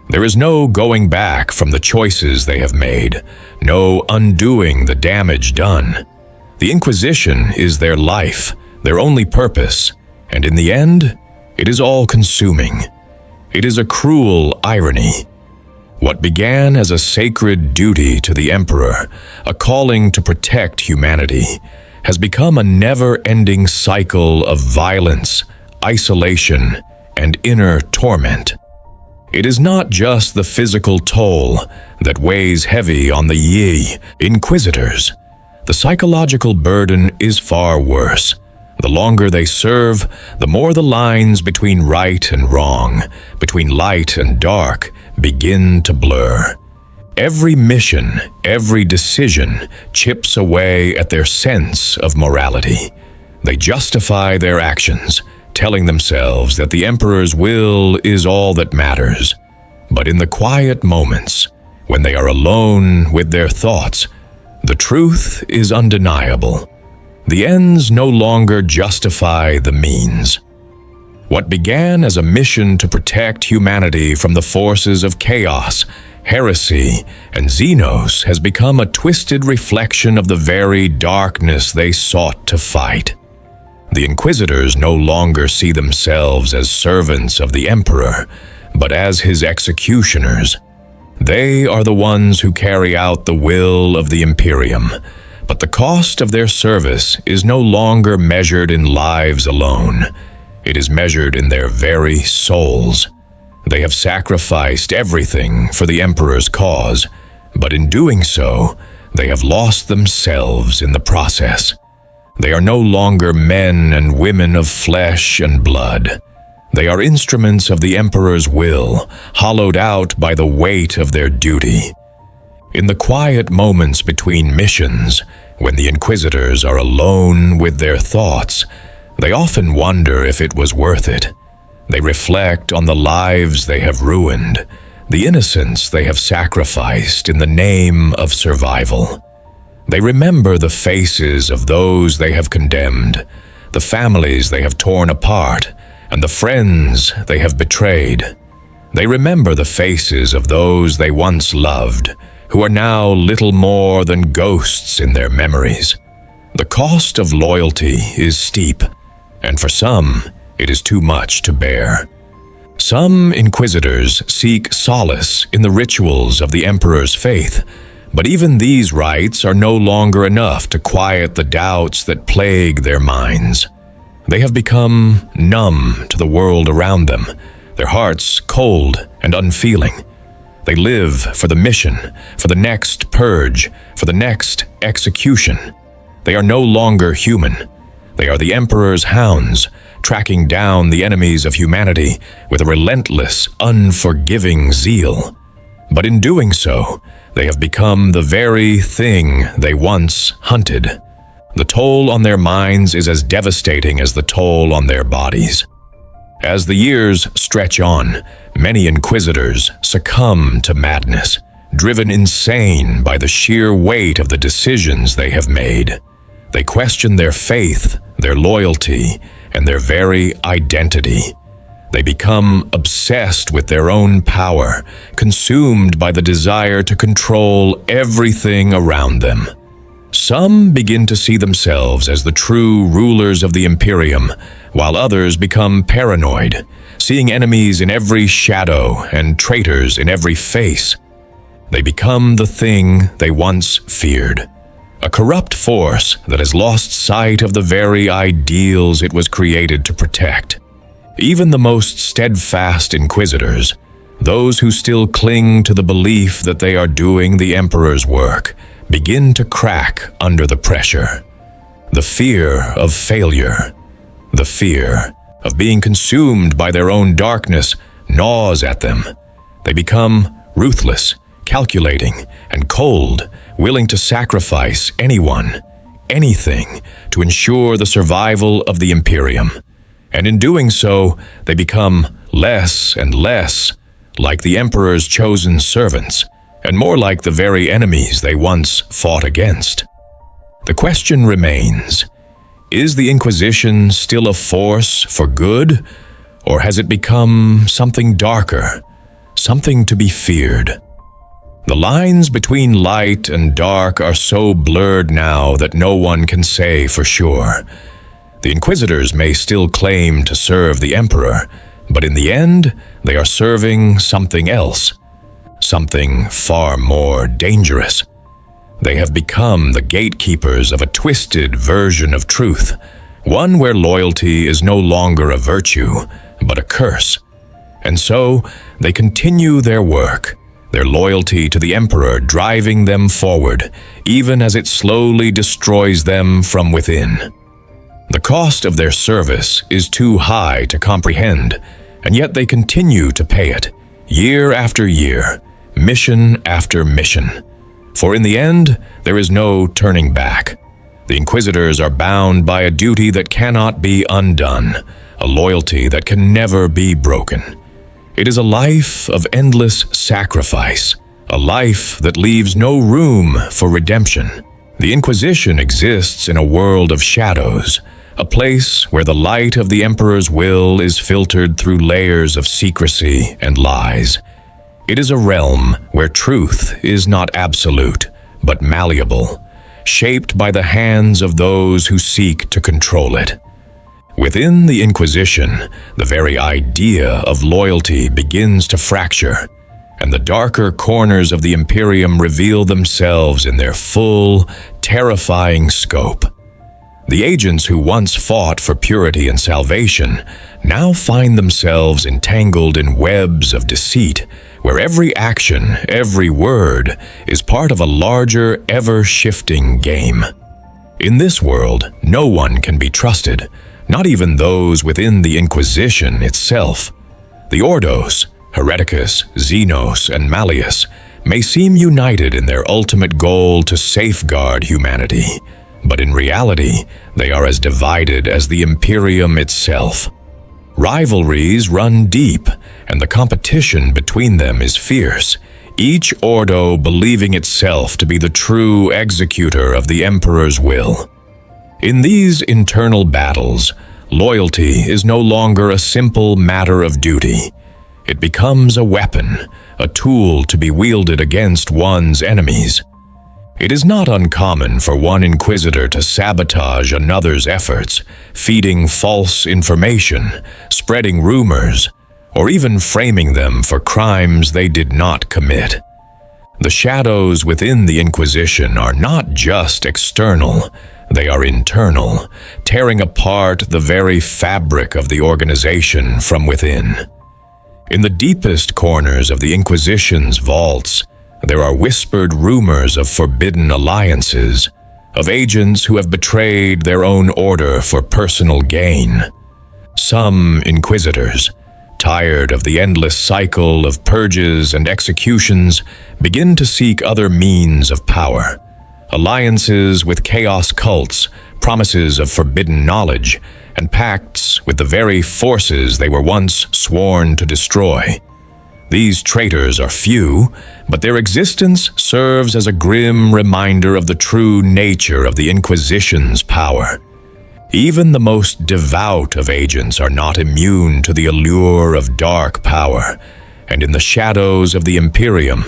There is no going back from the choices they have made, no undoing the damage done. The Inquisition is their life, their only purpose, and in the end, it is all-consuming. It is a cruel irony. What began as a sacred duty to the Emperor, a calling to protect humanity, has become a never-ending cycle of violence, isolation, and inner torment. It is not just the physical toll that weighs heavy on the Inquisitors. The psychological burden is far worse. The longer they serve, the more the lines between right and wrong, between light and dark, begin to blur. Every mission, every decision chips away at their sense of morality. They justify their actions, telling themselves that the Emperor's will is all that matters. But in the quiet moments, when they are alone with their thoughts, the truth is undeniable. The ends no longer justify the means. What began as a mission to protect humanity from the forces of chaos, heresy, and Xenos has become a twisted reflection of the very darkness they sought to fight. The Inquisitors no longer see themselves as servants of the Emperor, but as his executioners. They are the ones who carry out the will of the Imperium, but the cost of their service is no longer measured in lives alone. It is measured in their very souls. They have sacrificed everything for the Emperor's cause, but in doing so, they have lost themselves in the process. They are no longer men and women of flesh and blood. They are instruments of the Emperor's will, hollowed out by the weight of their duty. In the quiet moments between missions, when the Inquisitors are alone with their thoughts, They often wonder if it was worth it. They reflect on the lives they have ruined, the innocence they have sacrificed in the name of survival. They remember the faces of those they have condemned, the families they have torn apart, and the friends they have betrayed. They remember the faces of those they once loved, who are now little more than ghosts in their memories. The cost of loyalty is steep, and for some, it is too much to bear. Some inquisitors seek solace in the rituals of the Emperor's faith, but even these rites are no longer enough to quiet the doubts that plague their minds. They have become numb to the world around them, their hearts cold and unfeeling. They live for the mission, for the next purge, for the next execution. They are no longer human. They are the Emperor's hounds, tracking down the enemies of humanity with a relentless, unforgiving zeal. But in doing so, they have become the very thing they once hunted. The toll on their minds is as devastating as the toll on their bodies. As the years stretch on, many inquisitors succumb to madness, driven insane by the sheer weight of the decisions they have made. They question their faith, their loyalty, and their very identity. They become obsessed with their own power, consumed by the desire to control everything around them. Some begin to see themselves as the true rulers of the Imperium, while others become paranoid, seeing enemies in every shadow and traitors in every face. They become the thing they once feared, a corrupt force that has lost sight of the very ideals it was created to protect. Even the most steadfast inquisitors, those who still cling to the belief that they are doing the Emperor's work, begin to crack under the pressure. The fear of failure, the fear of being consumed by their own darkness gnaws at them. They become ruthless, calculating, and cold, willing to sacrifice anyone, anything, to ensure the survival of the Imperium. And in doing so, they become less and less like the Emperor's chosen servants, and more like the very enemies they once fought against. The question remains, is the Inquisition still a force for good, or has it become something darker, something to be feared? The lines between light and dark are so blurred now that no one can say for sure. The Inquisitors may still claim to serve the Emperor, but in the end, they are serving something else, something far more dangerous. They have become the gatekeepers of a twisted version of truth, one where loyalty is no longer a virtue, but a curse. And so, they continue their work, their loyalty to the Emperor driving them forward, even as it slowly destroys them from within. The cost of their service is too high to comprehend, and yet they continue to pay it, year after year, mission after mission. For in the end, there is no turning back. The Inquisitors are bound by a duty that cannot be undone, a loyalty that can never be broken. It is a life of endless sacrifice, a life that leaves no room for redemption. The Inquisition exists in a world of shadows, a place where the light of the Emperor's will is filtered through layers of secrecy and lies. It is a realm where truth is not absolute, but malleable, shaped by the hands of those who seek to control it. Within the Inquisition, the very idea of loyalty begins to fracture, and the darker corners of the Imperium reveal themselves in their full, terrifying scope. The agents who once fought for purity and salvation now find themselves entangled in webs of deceit, where every action, every word, is part of a larger, ever-shifting game. In this world, no one can be trusted, not even those within the Inquisition itself. The Ordos, Hereticus, Xenos, and Malleus may seem united in their ultimate goal to safeguard humanity, but in reality, They are as divided as the Imperium itself. Rivalries run deep, and the competition between them is fierce, each Ordo believing itself to be the true executor of the Emperor's will. In these internal battles, loyalty is no longer a simple matter of duty. It becomes a weapon, a tool to be wielded against one's enemies. It is not uncommon for one Inquisitor to sabotage another's efforts, feeding false information, spreading rumors, or even framing them for crimes they did not commit. The shadows within the Inquisition are not just external, they are internal, tearing apart the very fabric of the organization from within. In the deepest corners of the Inquisition's vaults, there are whispered rumors of forbidden alliances, of agents who have betrayed their own order for personal gain. Some Inquisitors, tired of the endless cycle of purges and executions, begin to seek other means of power. Alliances with chaos cults, promises of forbidden knowledge, and pacts with the very forces they were once sworn to destroy. These traitors are few, but their existence serves as a grim reminder of the true nature of the Inquisition's power. Even the most devout of agents are not immune to the allure of dark power, and in the shadows of the Imperium,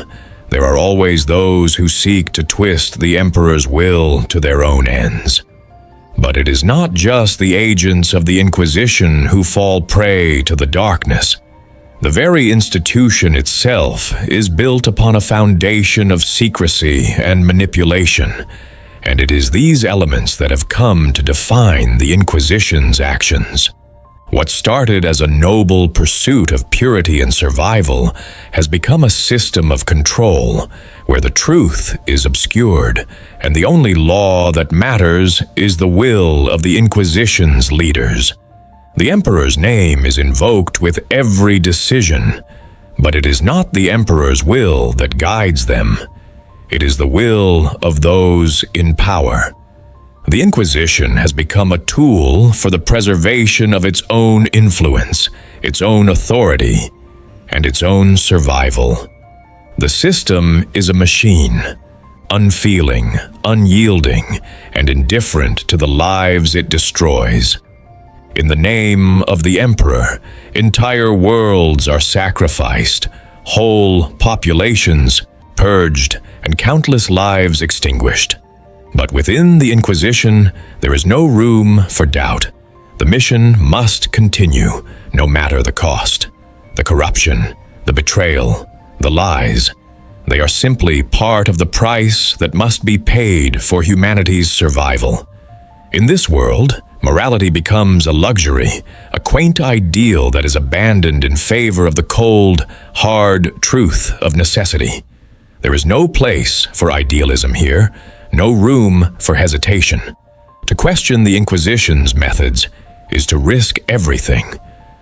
there are always those who seek to twist the Emperor's will to their own ends. But it is not just the agents of the Inquisition who fall prey to the darkness. The very institution itself is built upon a foundation of secrecy and manipulation, and it is these elements that have come to define the Inquisition's actions. What started as a noble pursuit of purity and survival has become a system of control, where the truth is obscured, and the only law that matters is the will of the Inquisition's leaders. The Emperor's name is invoked with every decision, but it is not the Emperor's will that guides them. It is the will of those in power. The Inquisition has become a tool for the preservation of its own influence, its own authority, and its own survival. The system is a machine, unfeeling, unyielding, and indifferent to the lives it destroys. In the name of the Emperor, entire worlds are sacrificed, whole populations purged, and countless lives extinguished. But within the Inquisition, there is no room for doubt. The mission must continue, no matter the cost. The corruption, the betrayal, the lies, they are simply part of the price that must be paid for humanity's survival. In this world, morality becomes a luxury, a quaint ideal that is abandoned in favor of the cold, hard truth of necessity. There is no place for idealism here, no room for hesitation. To question the Inquisition's methods is to risk everything,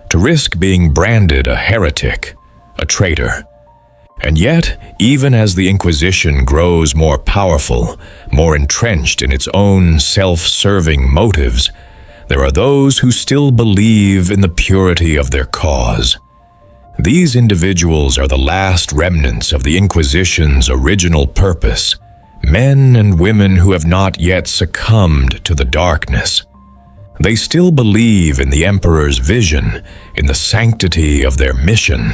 to risk being branded a heretic, a traitor. And yet, even as the Inquisition grows more powerful, more entrenched in its own self-serving motives, there are those who still believe in the purity of their cause. These individuals are the last remnants of the Inquisition's original purpose, men and women who have not yet succumbed to the darkness. They still believe in the Emperor's vision, in the sanctity of their mission.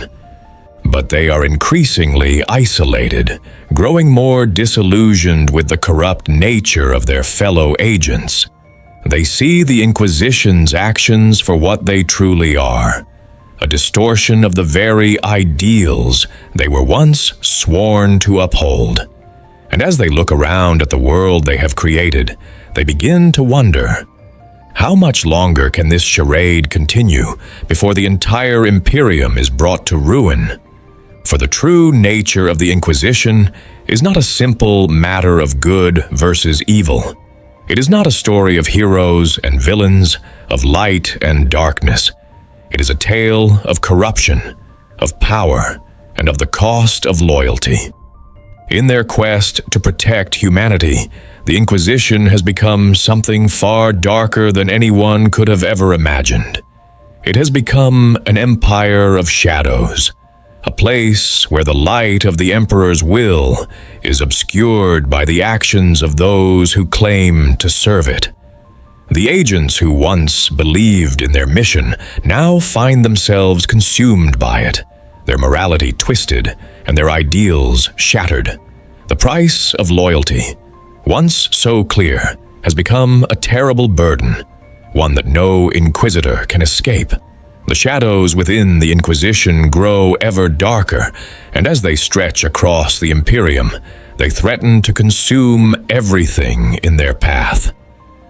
But they are increasingly isolated, growing more disillusioned with the corrupt nature of their fellow agents. They see the Inquisition's actions for what they truly are, a distortion of the very ideals they were once sworn to uphold. And as they look around at the world they have created, they begin to wonder, how much longer can this charade continue before the entire Imperium is brought to ruin? For the true nature of the Inquisition is not a simple matter of good versus evil. It is not a story of heroes and villains, of light and darkness. It is a tale of corruption, of power, and of the cost of loyalty. In their quest to protect humanity, the Inquisition has become something far darker than anyone could have ever imagined. It has become an empire of shadows, a place where the light of the Emperor's will is obscured by the actions of those who claim to serve it. The agents who once believed in their mission now find themselves consumed by it, their morality twisted and their ideals shattered. The price of loyalty, once so clear, has become a terrible burden, one that no inquisitor can escape. The shadows within the Inquisition grow ever darker, and as they stretch across the Imperium, they threaten to consume everything in their path.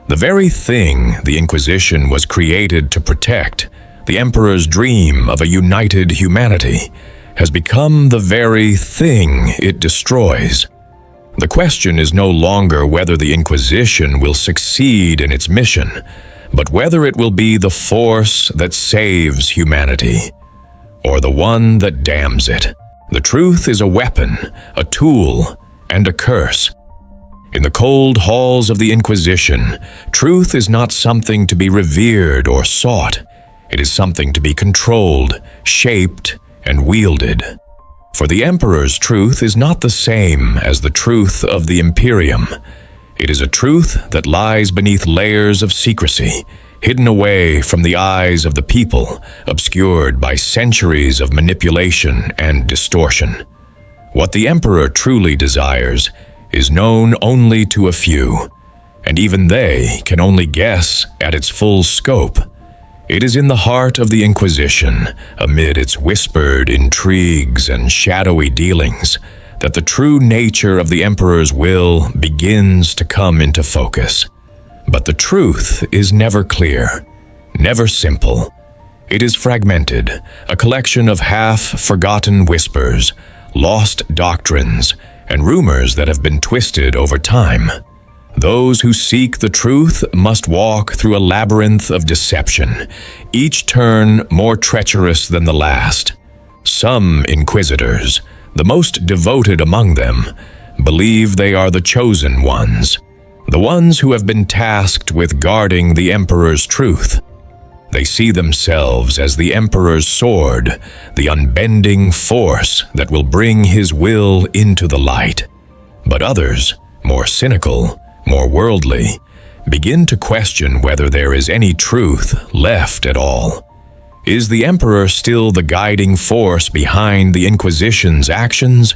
The very thing the Inquisition was created to protect, the Emperor's dream of a united humanity, has become the very thing it destroys. The question is no longer whether the Inquisition will succeed in its mission, but whether it will be the force that saves humanity, or the one that damns it. The truth is a weapon, a tool, and a curse. In the cold halls of the Inquisition, truth is not something to be revered or sought. It is something to be controlled, shaped, and wielded. For the Emperor's truth is not the same as the truth of the Imperium. It is a truth that lies beneath layers of secrecy, hidden away from the eyes of the people, obscured by centuries of manipulation and distortion. What the Emperor truly desires is known only to a few, and even they can only guess at its full scope. It is in the heart of the Inquisition, amid its whispered intrigues and shadowy dealings, that the true nature of the Emperor's will begins to come into focus. But the truth is never clear, never simple. It is fragmented, a collection of half-forgotten whispers, lost doctrines, and rumors that have been twisted over time. Those who seek the truth must walk through a labyrinth of deception, each turn more treacherous than the last. Some inquisitors, the most devoted among them, believe they are the chosen ones, the ones who have been tasked with guarding the Emperor's truth. They see themselves as the Emperor's sword, the unbending force that will bring his will into the light. But others, more cynical, more worldly, begin to question whether there is any truth left at all. Is the Emperor still the guiding force behind the Inquisition's actions,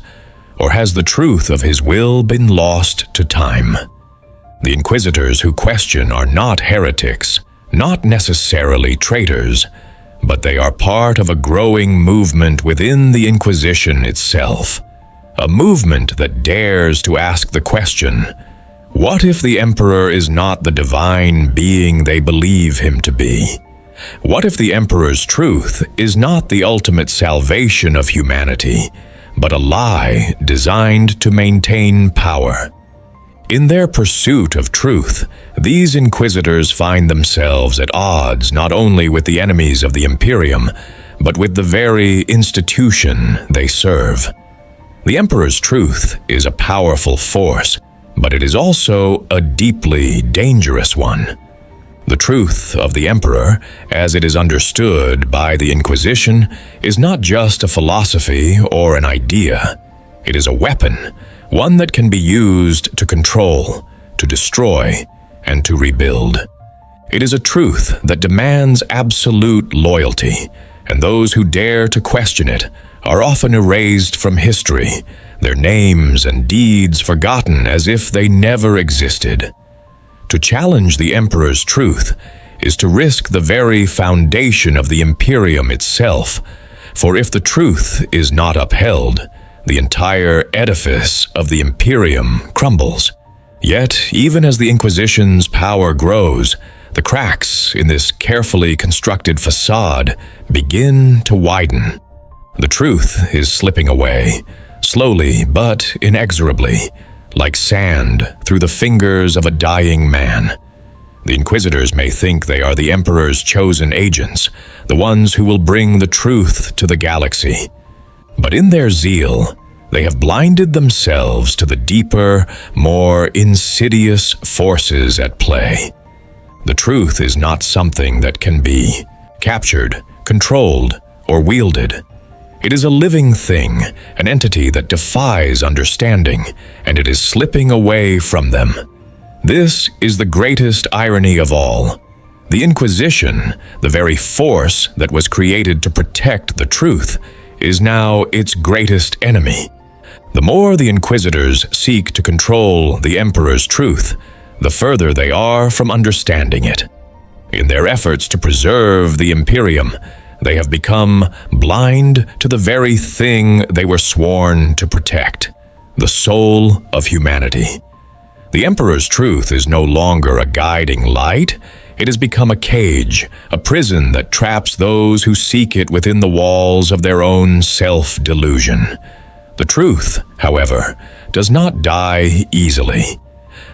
or has the truth of his will been lost to time? The Inquisitors who question are not heretics, not necessarily traitors, but they are part of a growing movement within the Inquisition itself, a movement that dares to ask the question, what if the Emperor is not the divine being they believe him to be? What if the Emperor's truth is not the ultimate salvation of humanity, but a lie designed to maintain power? In their pursuit of truth, these Inquisitors find themselves at odds not only with the enemies of the Imperium, but with the very institution they serve. The Emperor's truth is a powerful force, but it is also a deeply dangerous one. The truth of the Emperor, as it is understood by the Inquisition, is not just a philosophy or an idea. It is a weapon, one that can be used to control, to destroy, and to rebuild. It is a truth that demands absolute loyalty, and those who dare to question it are often erased from history, their names and deeds forgotten as if they never existed. To challenge the Emperor's truth is to risk the very foundation of the Imperium itself, for if the truth is not upheld, the entire edifice of the Imperium crumbles. Yet, even as the Inquisition's power grows, the cracks in this carefully constructed facade begin to widen. The truth is slipping away, slowly but inexorably, like sand through the fingers of a dying man. The Inquisitors may think they are the Emperor's chosen agents, the ones who will bring the truth to the galaxy. But in their zeal, They have blinded themselves to the deeper, more insidious forces at play. The truth is not something that can be captured, controlled, or wielded. It is a living thing, an entity that defies understanding, and it is slipping away from them. This is the greatest irony of all. The Inquisition, the very force that was created to protect the truth, is now its greatest enemy. The more the Inquisitors seek to control the Emperor's truth, the further they are from understanding it. In their efforts to preserve the Imperium, they have become blind to the very thing they were sworn to protect, the soul of humanity. The Emperor's truth is no longer a guiding light. It has become a cage, a prison that traps those who seek it within the walls of their own self-delusion. The truth, however, does not die easily.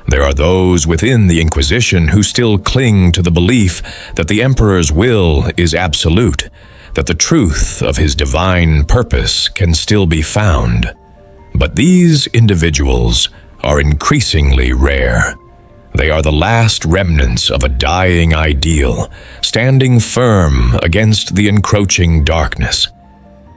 There are those within the Inquisition who still cling to the belief that the Emperor's will is absolute, that the truth of his divine purpose can still be found. But these individuals are increasingly rare. They are the last remnants of a dying ideal, standing firm against the encroaching darkness.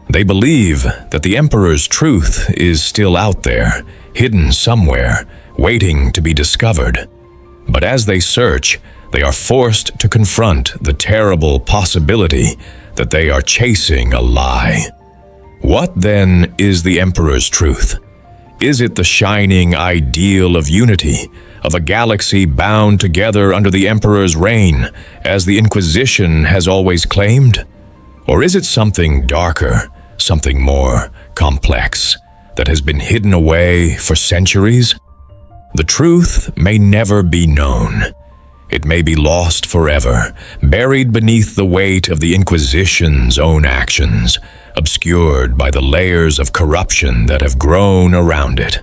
They believe that the Emperor's truth is still out there, hidden somewhere, waiting to be discovered. But as they search, they are forced to confront the terrible possibility that they are chasing a lie. What then is the Emperor's truth? Is it the shining ideal of unity, of a galaxy bound together under the Emperor's reign, as the Inquisition has always claimed? Or is it something darker, something more complex, that has been hidden away for centuries? The truth may never be known. It may be lost forever, buried beneath the weight of the Inquisition's own actions, obscured by the layers of corruption that have grown around it.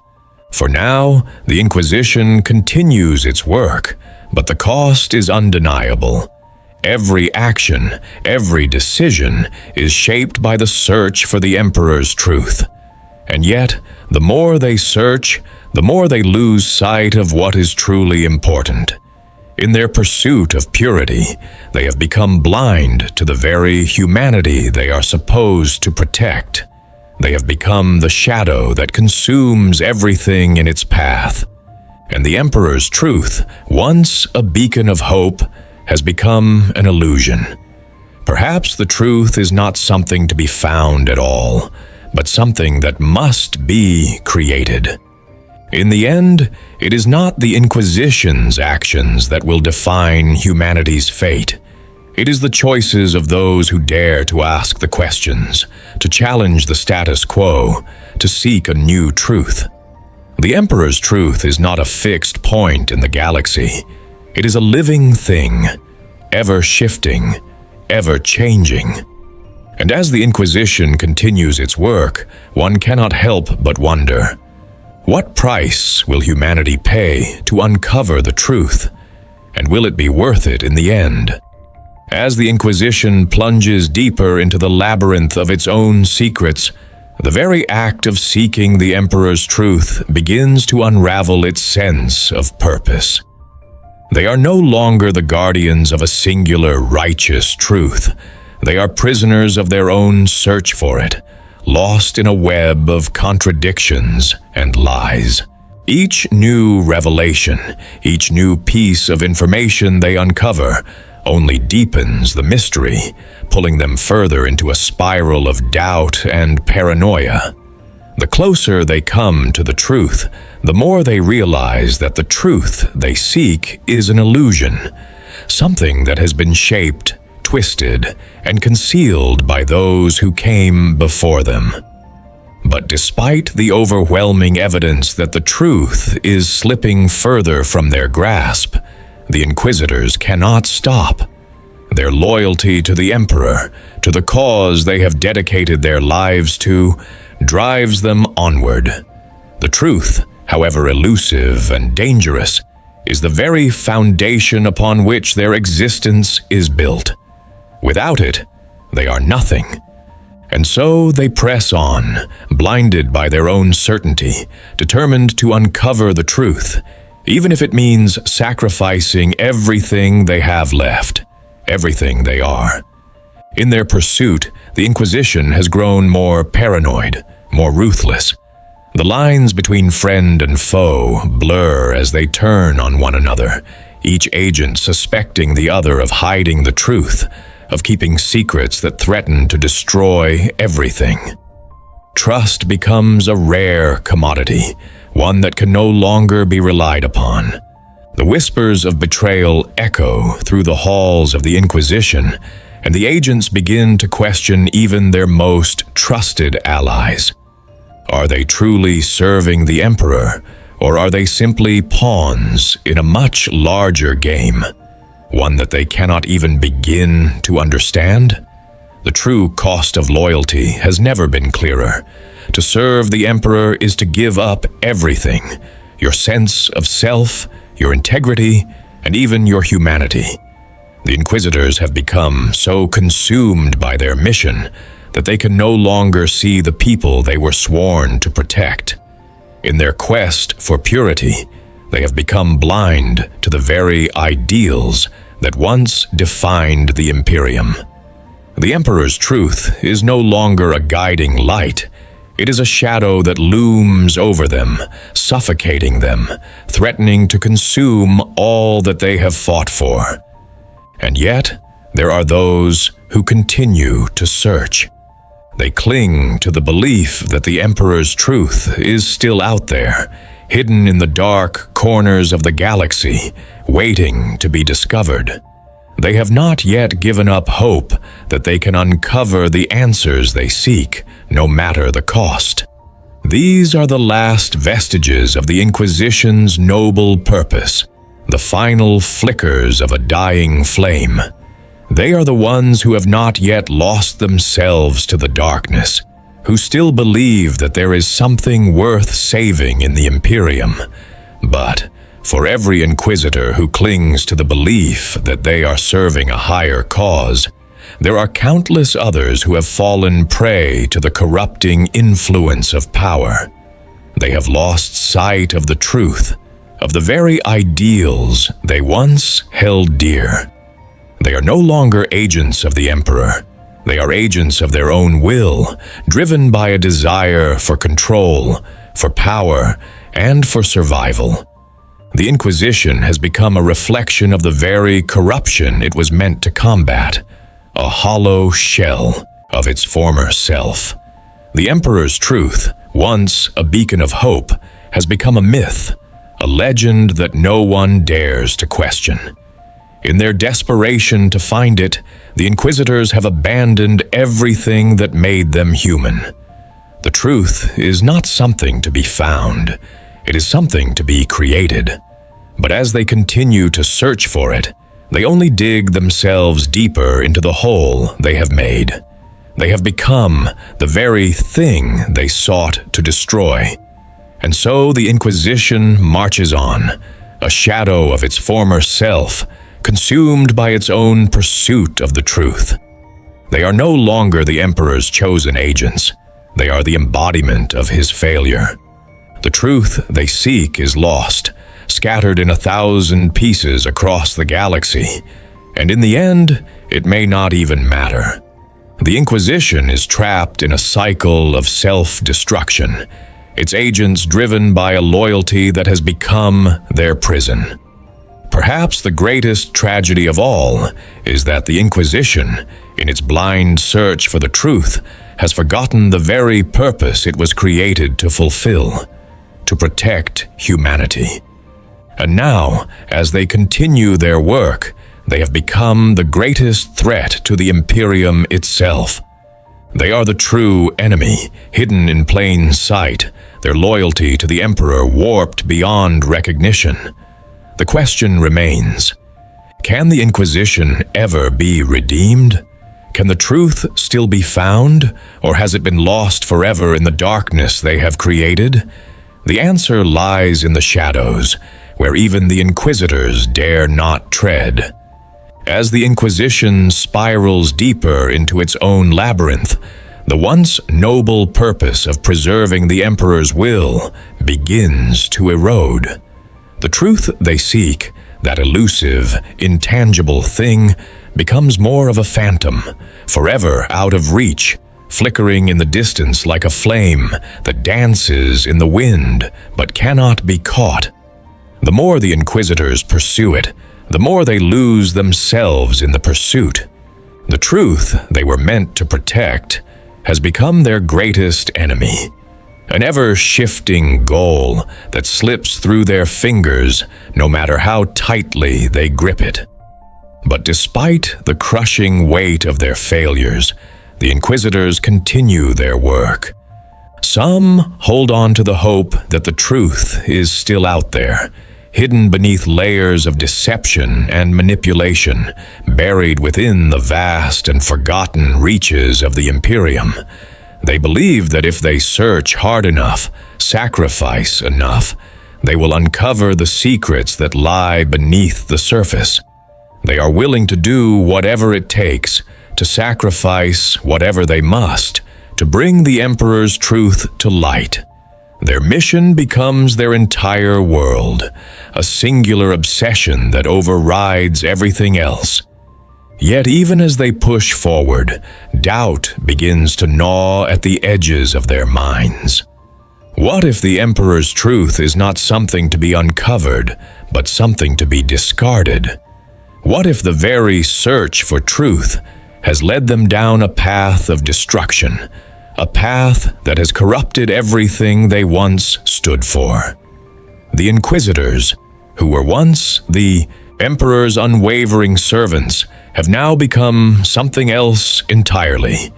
For now, the Inquisition continues its work, but the cost is undeniable. Every action, every decision is shaped by the search for the Emperor's truth. And yet, the more they search, the more they lose sight of what is truly important. In their pursuit of purity, they have become blind to the very humanity they are supposed to protect. They have become the shadow that consumes everything in its path. And the Emperor's truth, once a beacon of hope, has become an illusion. Perhaps the truth is not something to be found at all, but something that must be created. In the end, it is not the Inquisition's actions that will define humanity's fate. It is the choices of those who dare to ask the questions, to challenge the status quo, to seek a new truth. The Emperor's truth is not a fixed point in the galaxy. It is a living thing, ever shifting, ever changing. And as the Inquisition continues its work, one cannot help but wonder, what price will humanity pay to uncover the truth? And will it be worth it in the end? As the Inquisition plunges deeper into the labyrinth of its own secrets, the very act of seeking the Emperor's truth begins to unravel its sense of purpose. They are no longer the guardians of a singular righteous truth. They are prisoners of their own search for it, lost in a web of contradictions and lies. Each new revelation, each new piece of information they uncover, only deepens the mystery, pulling them further into a spiral of doubt and paranoia. The closer they come to the truth, the more they realize that the truth they seek is an illusion, something that has been shaped, twisted, and concealed by those who came before them. But despite the overwhelming evidence that the truth is slipping further from their grasp, the Inquisitors cannot stop. Their loyalty to the Emperor, to the cause they have dedicated their lives to, drives them onward. The truth, however elusive and dangerous, is the very foundation upon which their existence is built. Without it, they are nothing. And so they press on, blinded by their own certainty, determined to uncover the truth, even if it means sacrificing everything they have left, everything they are. In their pursuit, the Inquisition has grown more paranoid, more ruthless. The lines between friend and foe blur as they turn on one another, each agent suspecting the other of hiding the truth, of keeping secrets that threaten to destroy everything. Trust becomes a rare commodity, one that can no longer be relied upon. The whispers of betrayal echo through the halls of the Inquisition, and the agents begin to question even their most trusted allies. Are they truly serving the Emperor, or are they simply pawns in a much larger game? One that they cannot even begin to understand? The true cost of loyalty has never been clearer. To serve the Emperor is to give up everything, your sense of self, your integrity, and even your humanity. The Inquisitors have become so consumed by their mission that they can no longer see the people they were sworn to protect. In their quest for purity, they have become blind to the very ideals that once defined the Imperium. The Emperor's truth is no longer a guiding light. It is a shadow that looms over them, suffocating them, threatening to consume all that they have fought for. And yet, there are those who continue to search. They cling to the belief that the Emperor's truth is still out there, hidden in the dark corners of the galaxy, waiting to be discovered. They have not yet given up hope that they can uncover the answers they seek, no matter the cost. These are the last vestiges of the Inquisition's noble purpose, the final flickers of a dying flame. They are the ones who have not yet lost themselves to the darkness, who still believe that there is something worth saving in the Imperium. But for every Inquisitor who clings to the belief that they are serving a higher cause, there are countless others who have fallen prey to the corrupting influence of power. They have lost sight of the truth, of the very ideals they once held dear. They are no longer agents of the Emperor. They are agents of their own will, driven by a desire for control, for power, and for survival. The Inquisition has become a reflection of the very corruption it was meant to combat, a hollow shell of its former self. The Emperor's truth, once a beacon of hope, has become a myth, a legend that no one dares to question. In their desperation to find it, the Inquisitors have abandoned everything that made them human. The truth is not something to be found. It is something to be created. But as they continue to search for it, they only dig themselves deeper into the hole they have made. They have become the very thing they sought to destroy. And so the Inquisition marches on, a shadow of its former self, consumed by its own pursuit of the truth. They are no longer the Emperor's chosen agents. They are the embodiment of his failure. The truth they seek is lost, scattered in 1,000 pieces across the galaxy, and in the end, it may not even matter. The Inquisition is trapped in a cycle of self-destruction, its agents driven by a loyalty that has become their prison. Perhaps the greatest tragedy of all is that the Inquisition, in its blind search for the truth, has forgotten the very purpose it was created to fulfill, to protect humanity. And now, as they continue their work, they have become the greatest threat to the Imperium itself. They are the true enemy, hidden in plain sight, their loyalty to the Emperor warped beyond recognition. The question remains, can the Inquisition ever be redeemed? Can the truth still be found, or has it been lost forever in the darkness they have created? The answer lies in the shadows, where even the Inquisitors dare not tread. As the Inquisition spirals deeper into its own labyrinth, The once noble purpose of preserving the Emperor's will begins to erode. The truth they seek, that elusive, intangible thing, becomes more of a phantom, forever out of reach, flickering in the distance like a flame that dances in the wind but cannot be caught. The more the Inquisitors pursue it, the more they lose themselves in the pursuit. The truth they were meant to protect has become their greatest enemy, an ever-shifting goal that slips through their fingers no matter how tightly they grip it. But despite the crushing weight of their failures, the Inquisitors continue their work. Some hold on to the hope that the truth is still out there, hidden beneath layers of deception and manipulation, buried within the vast and forgotten reaches of the Imperium. They believe that if they search hard enough, sacrifice enough, they will uncover the secrets that lie beneath the surface. They are willing to do whatever it takes, to sacrifice whatever they must, to bring the Emperor's truth to light. Their mission becomes their entire world, a singular obsession that overrides everything else. Yet even as they push forward, doubt begins to gnaw at the edges of their minds. What if the Emperor's truth is not something to be uncovered, but something to be discarded? What if the very search for truth has led them down a path of destruction, a path that has corrupted everything they once stood for? The Inquisitors, who were once the Emperor's unwavering servants, have now become something else entirely,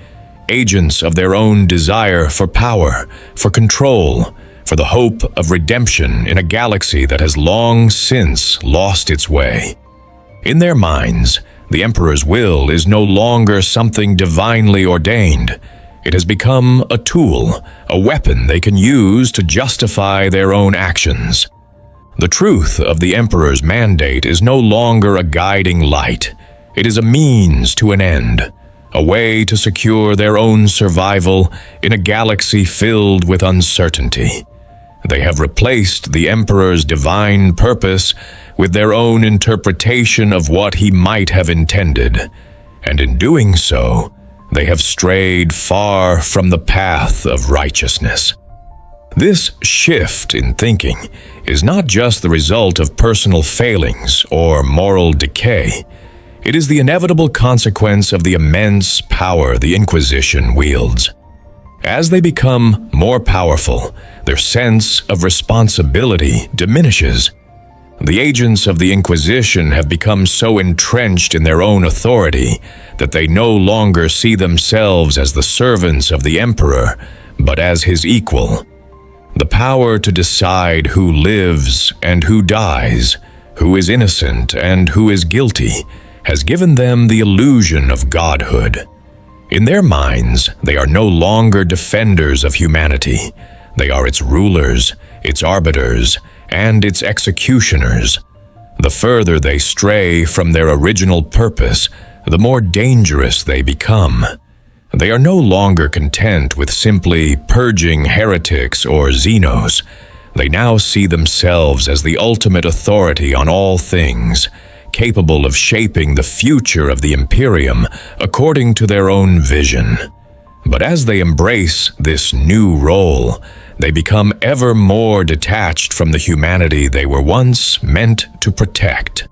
agents of their own desire for power, for control, for the hope of redemption in a galaxy that has long since lost its way. In their minds, the Emperor's will is no longer something divinely ordained. It has become a tool, a weapon they can use to justify their own actions. The truth of the Emperor's mandate is no longer a guiding light. It is a means to an end, a way to secure their own survival in a galaxy filled with uncertainty. They have replaced the Emperor's divine purpose with their own interpretation of what he might have intended, and in doing so, they have strayed far from the path of righteousness. This shift in thinking is not just the result of personal failings or moral decay. It is the inevitable consequence of the immense power the Inquisition wields. As they become more powerful, their sense of responsibility diminishes. The agents of the Inquisition have become so entrenched in their own authority that they no longer see themselves as the servants of the Emperor, but as his equal. The power to decide who lives and who dies, who is innocent and who is guilty, has given them the illusion of godhood. In their minds, they are no longer defenders of humanity. They are its rulers, its arbiters, and its executioners. The further they stray from their original purpose, the more dangerous they become. They are no longer content with simply purging heretics or Xenos. They now see themselves as the ultimate authority on all things, capable of shaping the future of the Imperium according to their own vision. But as they embrace this new role, they become ever more detached from the humanity they were once meant to protect.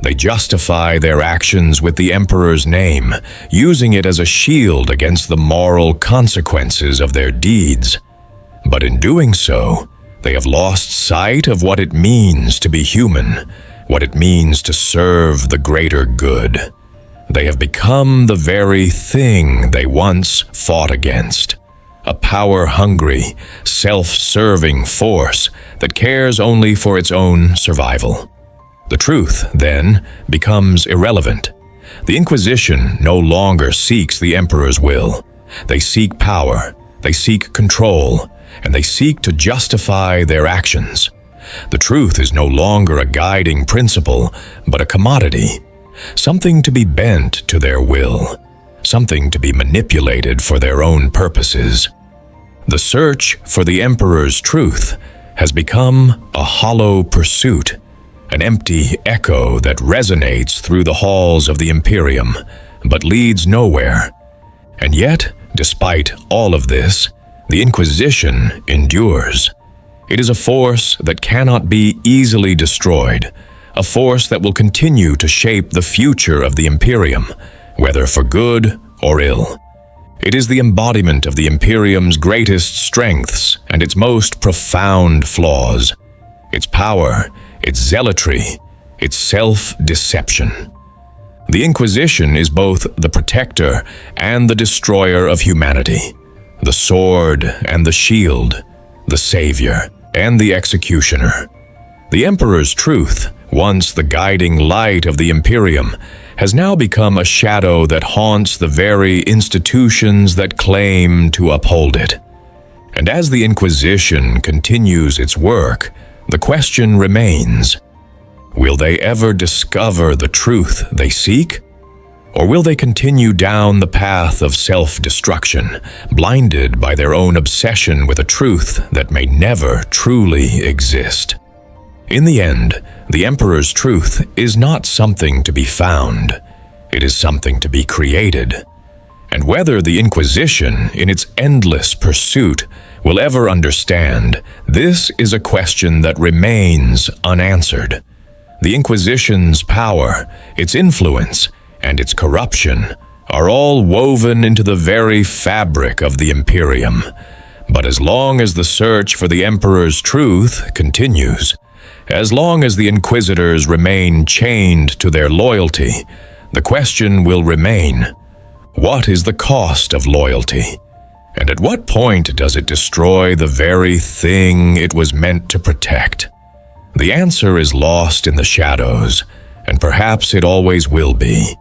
They justify their actions with the Emperor's name, using it as a shield against the moral consequences of their deeds. But in doing so, they have lost sight of what it means to be human, what it means to serve the greater good. They have become the very thing they once fought against. A power-hungry, self-serving force that cares only for its own survival. The truth, then, becomes irrelevant. The Inquisition no longer seeks the Emperor's will. They seek power, they seek control, and they seek to justify their actions. The truth is no longer a guiding principle, but a commodity, something to be bent to their will, something to be manipulated for their own purposes. The search for the Emperor's truth has become a hollow pursuit, an empty echo that resonates through the halls of the Imperium, but leads nowhere. And yet, despite all of this, the Inquisition endures. It is a force that cannot be easily destroyed, a force that will continue to shape the future of the Imperium, whether for good or ill. It is the embodiment of the Imperium's greatest strengths and its most profound flaws, its power, its zealotry, its self-deception. The Inquisition is both the protector and the destroyer of humanity, the sword and the shield, the savior and the executioner. The Emperor's truth, once the guiding light of the Imperium, has now become a shadow that haunts the very institutions that claim to uphold it. And as the Inquisition continues its work, the question remains: will they ever discover the truth they seek? Or will they continue down the path of self-destruction, blinded by their own obsession with a truth that may never truly exist? In the end, the Emperor's truth is not something to be found. It is something to be created. And whether the Inquisition, in its endless pursuit, will ever understand, this is a question that remains unanswered. The Inquisition's power, its influence, and its corruption are all woven into the very fabric of the Imperium. But as long as the search for the Emperor's truth continues, as long as the Inquisitors remain chained to their loyalty, the question will remain: what is the cost of loyalty? And at what point does it destroy the very thing it was meant to protect? The answer is lost in the shadows, and perhaps it always will be.